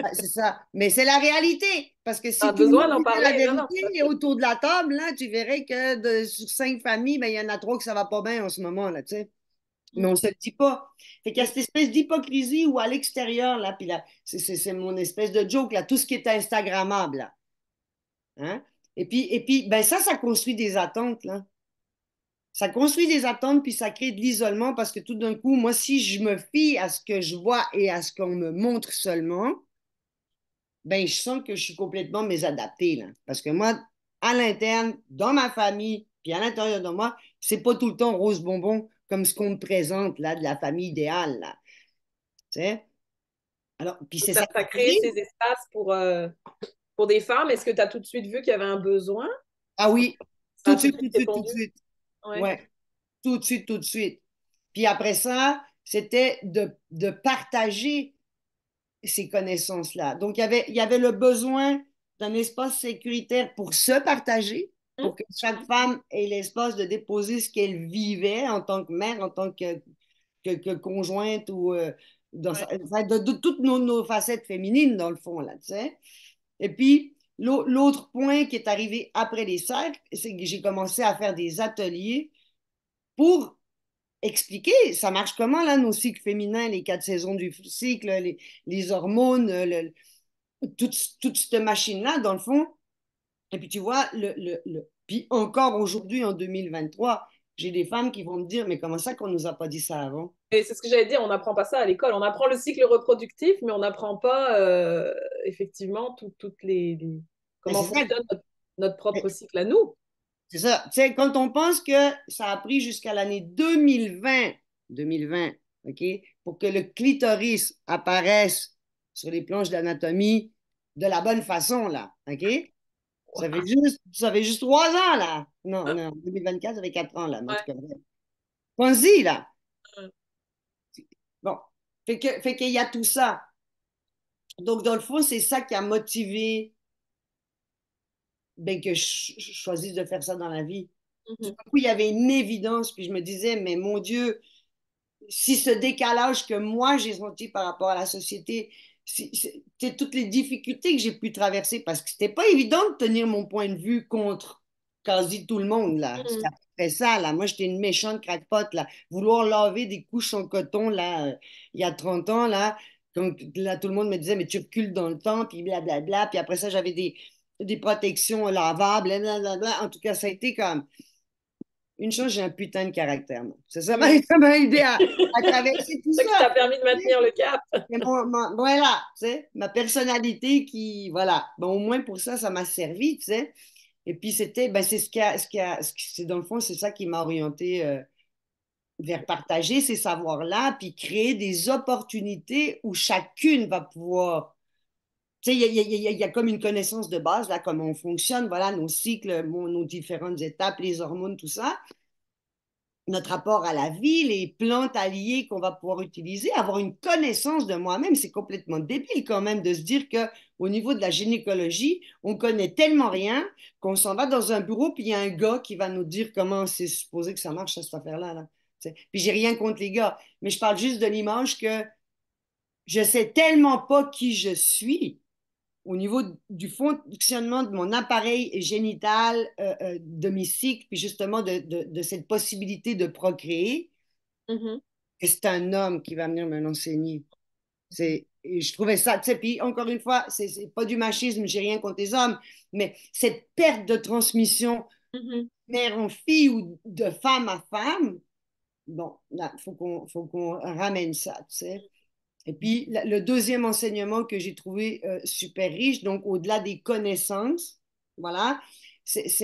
Ah, c'est ça. Mais c'est la réalité. Parce que T'as si tout le besoin monde d'en disait la parler. Non, non, tout à vérité fait. autour de la table, là, tu verrais que sur 5 familles, ben, il y en a 3 que ça va pas bien en ce moment, là, tu sais. Mais Mm. on se le dit pas. Fait qu'il y a Mm. cette espèce d'hypocrisie où à l'extérieur, là, puis là, c'est mon espèce de joke, là, tout ce qui est Instagrammable, là. Hein? Et puis, ben ça construit des attentes, là. Ça construit des attentes, puis ça crée de l'isolement parce que tout d'un coup, moi, si je me fie à ce que je vois et à ce qu'on me montre seulement, ben, je sens que je suis complètement mésadaptée, là. Parce que moi, à l'interne, dans ma famille, puis à l'intérieur de moi, c'est pas tout le temps rose bonbon comme ce qu'on me présente, là, de la famille idéale, là. Tu sais? Alors, puis Donc, c'est ça ça qui crée ces arrive. espaces pour des femmes. Est-ce que tu as tout de suite vu qu'il y avait un besoin? Ah oui, Ça tout a de tout de suite, tout suite de suite, tout de répondu? suite. Ouais. Ouais, tout de suite, tout de suite. Puis après ça, c'était de partager ces connaissances-là. Donc, il y avait le besoin d'un espace sécuritaire pour se partager, Hum, pour que chaque hum, femme ait l'espace de déposer ce qu'elle vivait en tant que mère, en tant que conjointe ou ouais. enfin, de toutes nos facettes féminines, dans le fond, là, tu sais. Et puis, l'autre point qui est arrivé après les cercles, c'est que j'ai commencé à faire des ateliers pour expliquer, ça marche comment, là, nos cycles féminins, les 4 saisons du cycle, les hormones, toute cette machine-là, dans le fond. Et puis, tu vois, puis encore aujourd'hui, en 2023, j'ai des femmes qui vont me dire, mais comment ça qu'on nous a pas dit ça avant? Et c'est ce que j'allais dire, on n'apprend pas ça à l'école. On apprend le cycle reproductif, mais on n'apprend pas effectivement toutes Ben, comment c'est ça, fonctionne notre propre cycle à nous. c'est ça. Tu sais, quand on pense que ça a pris jusqu'à l'année 2020, OK, pour que le clitoris apparaisse sur les planches d'anatomie de la bonne façon, là, OK? Ça fait juste 3 ans, là. Non, non, 2024, ça fait 4 ans, là. Mais en tout Ouais. cas, bref. Pense-y, là. Bon. Fait qu'il y a tout ça. Donc, dans le fond, c'est ça qui a motivé ben, que je choisisse de faire ça dans la vie. Tout Mhm. d'un coup, il y avait une évidence, puis je me disais, mais mon Dieu, si ce décalage que moi j'ai senti par rapport à la société, c'est toutes les difficultés que j'ai pu traverser parce que c'était pas évident de tenir mon point de vue contre quasi tout le monde là. C'était Mhm. à peu près ça là. Moi j'étais une méchante crackpot là, vouloir laver des couches en coton là il y a 30 ans là. Donc là tout le monde me disait mais tu recules dans le temps puis blablabla. Puis après ça j'avais des protections lavables, blablabla. En tout cas ça a été comme une chose, j'ai un putain de caractère. Moi. Ça m'a Mhm. ça m'a aidé à traverser tout C'est ça qui t'a ça. permis de maintenir le cap. Et voilà, tu sais, ma personnalité qui, voilà. Bon, au moins pour ça, ça m'a servi, tu sais. Et puis c'était, ben, c'est c'est dans le fond, c'est ça qui m'a orienté vers partager ces savoirs-là, puis créer des opportunités où chacune va pouvoir. Tu sais, il y a comme une connaissance de base, là, comment on fonctionne, voilà, nos cycles, nos différentes étapes, les hormones, tout ça. Notre rapport à la vie, les plantes alliées qu'on va pouvoir utiliser, avoir une connaissance de moi-même, c'est complètement débile quand même de se dire que au niveau de la gynécologie, on connaît tellement rien qu'on s'en va dans un bureau puis il y a un gars qui va nous dire comment c'est supposé que ça marche cette affaire-là. Là. Puis j'ai rien contre les gars, mais je parle juste de l'image que je sais tellement pas qui je suis au niveau du fonctionnement de mon appareil génital, de mes cycles, puis justement de cette possibilité de procréer, Mhm. que c'est un homme qui va venir me l'enseigner. Et je trouvais ça, tu sais, puis encore une fois, c'est pas du machisme, j'ai rien contre les hommes, mais cette perte de transmission Mhm. mère en fille ou de femme à femme, bon, là, faut qu'on ramène ça, tu sais. Et puis, le deuxième enseignement que j'ai trouvé super riche, donc au-delà des connaissances, voilà, c'est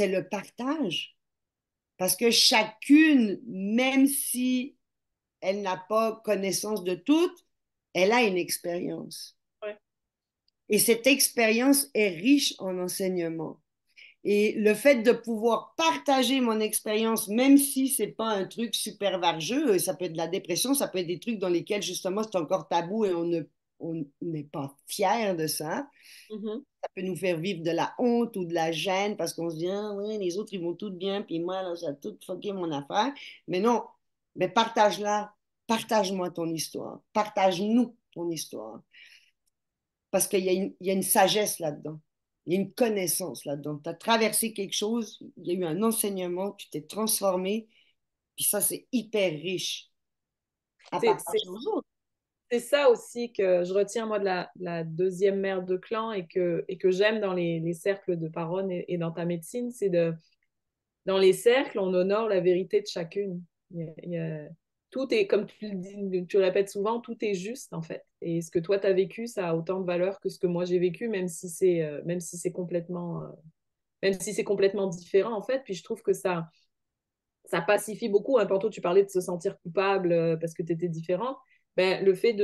le partage. Parce que chacune, même si elle n'a pas connaissance de toutes, elle a une expérience. Ouais. Et cette expérience est riche en enseignement. Et le fait de pouvoir partager mon expérience, même si c'est pas un truc super vargeux, ça peut être de la dépression, ça peut être des trucs dans lesquels justement c'est encore tabou et on n'est pas fier de ça. Mhm. Ça peut nous faire vivre de la honte ou de la gêne parce qu'on se dit, ah, ouais, les autres ils vont tout bien, puis moi, là, ça a tout fucké mon affaire. Mais non, mais partage-la, partage-moi ton histoire, partage-nous ton histoire parce qu'il y a une sagesse là-dedans. Il y a une connaissance là-dedans. Tu as traversé quelque chose, il y a eu un enseignement, tu t'es transformé, puis ça, c'est hyper riche à C'est c'est- partager aux autres. c'est ça aussi que je retiens moi de la deuxième mère de clan et que j'aime dans les cercles de parole et dans ta médecine, c'est dans les cercles, on honore la vérité de chacune. Il y a- tout est, comme tu le dis, tu le répètes souvent, tout est juste en fait. Et ce que toi, tu as vécu, ça a autant de valeur que ce que moi j'ai vécu, même si c'est complètement, même si c'est complètement différent en fait. Puis je trouve que ça pacifie beaucoup. Hein. Tantôt, tu parlais de se sentir coupable parce que tu étais différent. Ben, le fait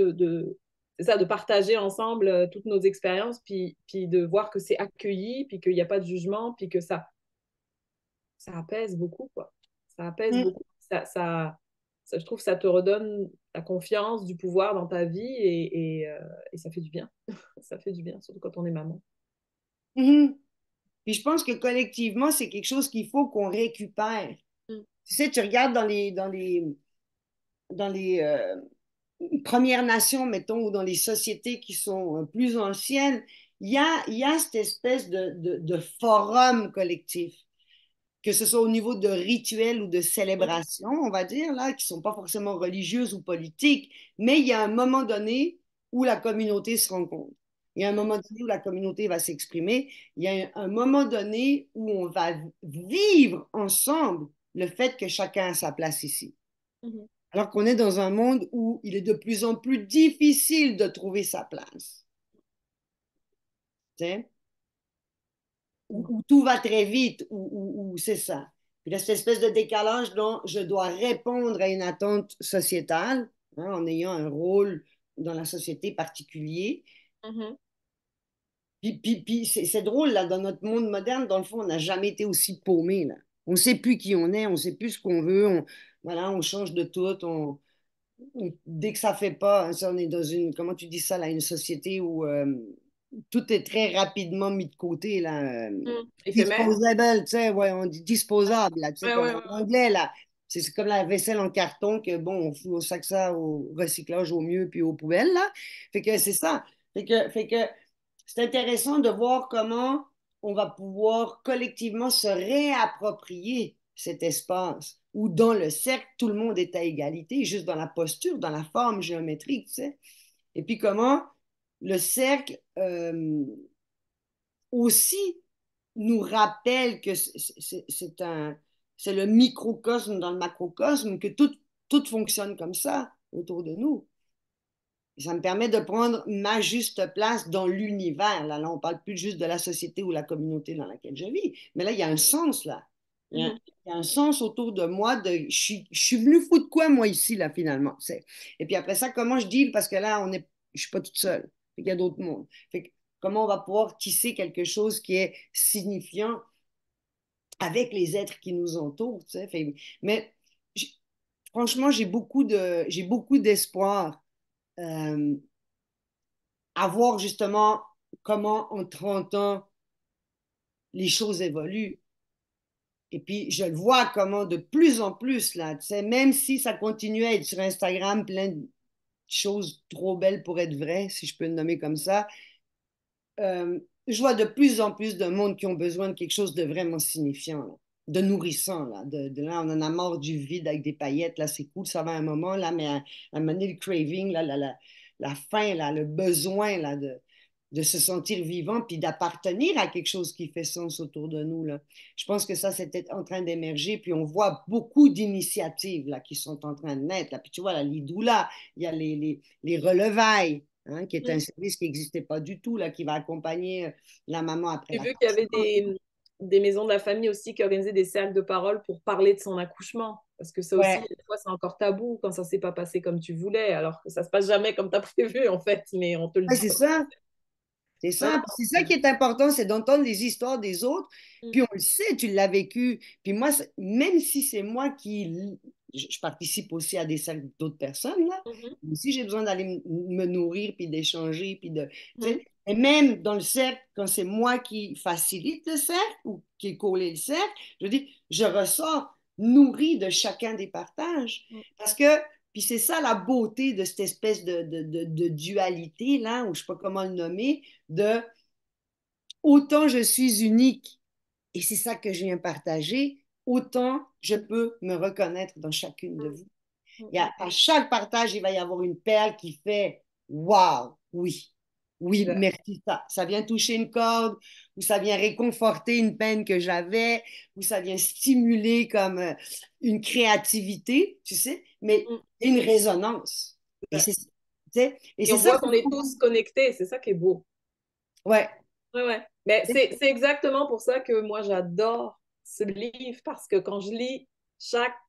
c'est ça, de partager ensemble toutes nos expériences, puis de voir que c'est accueilli, puis qu'il n'y a pas de jugement, puis que ça apaise beaucoup, quoi. Ça apaise Mm. beaucoup. Je trouve que ça te redonne la confiance, du pouvoir dans ta vie et ça fait du bien. Ça fait du bien, surtout quand on est maman. Mhm. Puis je pense que collectivement, c'est quelque chose qu'il faut qu'on récupère. Mm. Tu sais, tu regardes dans les Premières Nations, mettons, ou dans les sociétés qui sont plus anciennes, il y a cette espèce de forum collectif, que ce soit au niveau de rituels ou de Mm. célébrations, on va dire, là, qui ne sont pas forcément religieuses ou politiques, mais il y a un moment donné où la communauté se rencontre. Il y a un moment donné où la communauté va s'exprimer. Il y a un moment donné où on va vivre ensemble le fait que chacun a sa place ici. Mhm. Alors qu'on est dans un monde où il est de plus en plus difficile de trouver sa place. Tu sais? Mm. Où tout va très vite, où c'est ça. Puis là, cette espèce de décalage dont je dois répondre à une attente sociétale, hein, en ayant un rôle dans la société particulier. Mhm. Puis c'est drôle, là, dans notre monde moderne, dans le fond, on n'a jamais été aussi paumé, là. On ne sait plus qui on est, on ne sait plus ce qu'on veut, voilà, on change de tout, dès que ça fait pas, ça, on est dans une, comment tu dis ça, là, une société où tout est très rapidement mis de côté, là. Mm. Éphémère. Disposable, tu sais, ouais, on dit disposable, là, tu sais, Ouais, comme ouais, ouais, en ouais. anglais, là. C'est comme la vaisselle en carton que, bon, on sac ça au recyclage au mieux puis aux poubelles, là. Fait que c'est ça. Fait que c'est intéressant de voir comment on va pouvoir collectivement se réapproprier cet espace où dans le cercle, tout le monde est à égalité, juste dans la posture, dans la forme géométrique, tu sais. Et puis comment le cercle aussi nous rappelle que c'est le microcosme dans le macrocosme, que tout fonctionne comme ça autour de nous. Ça me permet de prendre ma juste place dans l'univers. Là, on ne parle plus juste de la société ou la communauté dans laquelle je vis, mais là, il y a un sens, là. Mhm. Il y a un sens autour de moi je suis venu foutre quoi, moi, ici, là, finalement. Et puis après ça, comment je deal? Parce que là, je ne suis pas toute seule. Il y a d'autres mondes. Fait que, comment on va pouvoir tisser quelque chose qui est signifiant avec les êtres qui nous entourent, tu sais. Mais j- franchement, j'ai beaucoup d'espoir euh, à voir justement comment en 30 ans les choses évoluent. Et puis, je le vois comment de plus en plus, là, tu sais, même si ça continue à être sur Instagram plein de choses trop belles pour être vraies, si je peux le nommer comme ça, je vois de plus en plus de monde qui ont besoin de quelque chose de vraiment signifiant, là, de nourrissant. Là, là, on en a marre du vide avec des paillettes. Là, c'est cool, ça va un moment, là, mais à un moment donné, le craving, là, la faim, là, le besoin là, de se sentir vivant puis d'appartenir à quelque chose qui fait sens autour de nous. Là. Je pense que ça, c'était en train d'émerger. Puis on voit beaucoup d'initiatives là, qui sont en train de naître. Là. Puis tu vois, la Lidoula, il y a les relevailles. Hein, qui est un Mm. service qui n'existait pas du tout, là, qui va accompagner la maman après J'ai vu qu'il y avait l'accouchement. des maisons de la famille aussi qui organisaient des cercles de parole pour parler de son accouchement. Parce que ça aussi, Ouais, des fois, c'est encore tabou quand ça ne s'est pas passé comme tu voulais, alors que ça ne se passe jamais comme tu as prévu, en fait, mais on te le ouais, dit c'est pas. ça. C'est Non, ça. non, Puis c'est ça qui est important, c'est d'entendre les histoires des autres. non. Puis on le sait, tu l'as vécu. Puis moi, même si c'est moi qui... Je participe aussi à des cercles d'autres personnes, là. Mhm, Mais si j'ai besoin d'aller me nourrir, puis d'échanger, puis de... tu mhm, sais, et même dans le cercle, quand c'est moi qui facilite le cercle ou qui ai collé le cercle, je dis, je ressors nourri de chacun des partages. mhm, Parce que, puis c'est ça la beauté de cette espèce de dualité, là, ou je ne sais pas comment le nommer, de autant je suis unique et c'est ça que je viens partager, autant je peux me reconnaître dans chacune de vous. mhm, À chaque partage, il va y avoir une perle qui fait waouh, oui. Oui, merci. Ça vient toucher une corde, ou ça vient réconforter une peine que j'avais, ou ça vient stimuler comme une créativité, tu sais, mais Mm. une résonance. Et c'est, tu sais, et Et c'est on ça voit que qu'on je est trouve. tous connectés, c'est ça qui est beau. Ouais. Ouais, ouais. Mais c'est exactement pour ça que moi, j'adore ce livre, parce que quand je lis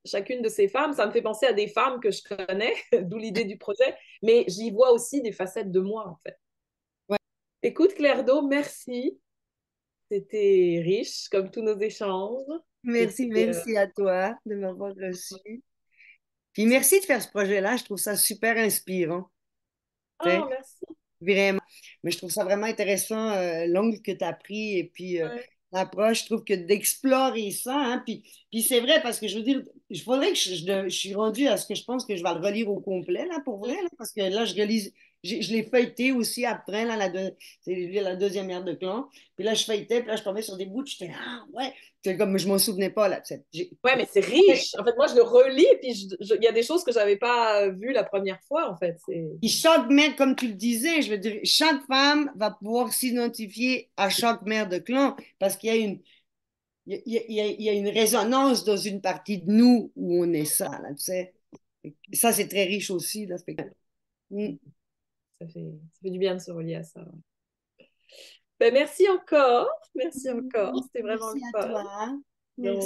chacune de ces femmes, ça me fait penser à des femmes que je connais, d'où l'idée du projet, mais j'y vois aussi des facettes de moi, en fait. Ouais. Écoute, Claire Do, merci. C'était riche, comme tous nos échanges. Et Merci, puis, merci à toi de m'avoir reçu. Puis merci de faire ce projet-là. Je trouve ça super inspirant. Tu sais, oh, merci. vraiment. Mais je trouve ça vraiment intéressant, l'angle que tu as pris et puis Ouais. l'approche. Je trouve que d'explorer ça, hein, puis c'est vrai parce que je veux dire, il faudrait que je suis rendu à ce que je pense que je vais le relire au complet, là, pour vrai, là, parce que là, je relis, je l'ai feuilleté aussi après, là, c'est la deuxième ère de clan. Puis là, je feuilletais, puis là, je tombais sur des bouts, puis j'étais, ah ouais, c'est comme je m'en souvenais pas, là. Ouais, mais c'est riche. En fait, moi, je le relis, et puis il y a des choses que j'avais pas vues la première fois, en fait. C'est... Puis chaque mère, comme tu le disais, je veux dire, chaque femme va pouvoir s'identifier à chaque mère de clan parce qu'il y a une, il y a une résonance dans une partie de nous où on est ça, là, tu sais. Ça, c'est très riche aussi, là. Mm. Ça fait du bien de se relier à ça. Ouais. Ben, merci encore. Merci encore. C'était vraiment le Merci à fun. toi. Donc,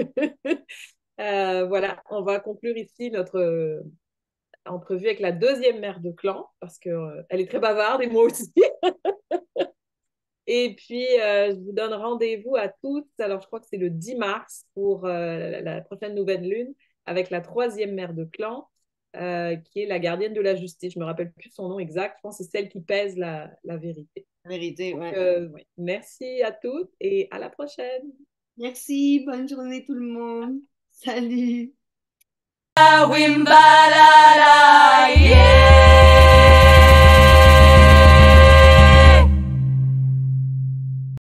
Merci. voilà, on va conclure ici notre entrevue avec la deuxième mère de clan, parce que elle est très bavarde et moi aussi. Et puis, je vous donne rendez-vous à toutes. Alors, je crois que c'est le 10 mars pour la prochaine nouvelle lune avec la troisième mère de clan, qui est la gardienne de la justice. Je me rappelle plus son nom exact. Je pense que c'est celle qui pèse la vérité. La vérité, Donc, ouais. ouais. Merci à toutes et à la prochaine. Merci. Bonne journée, tout le monde. Salut. Wimbalala, yeah.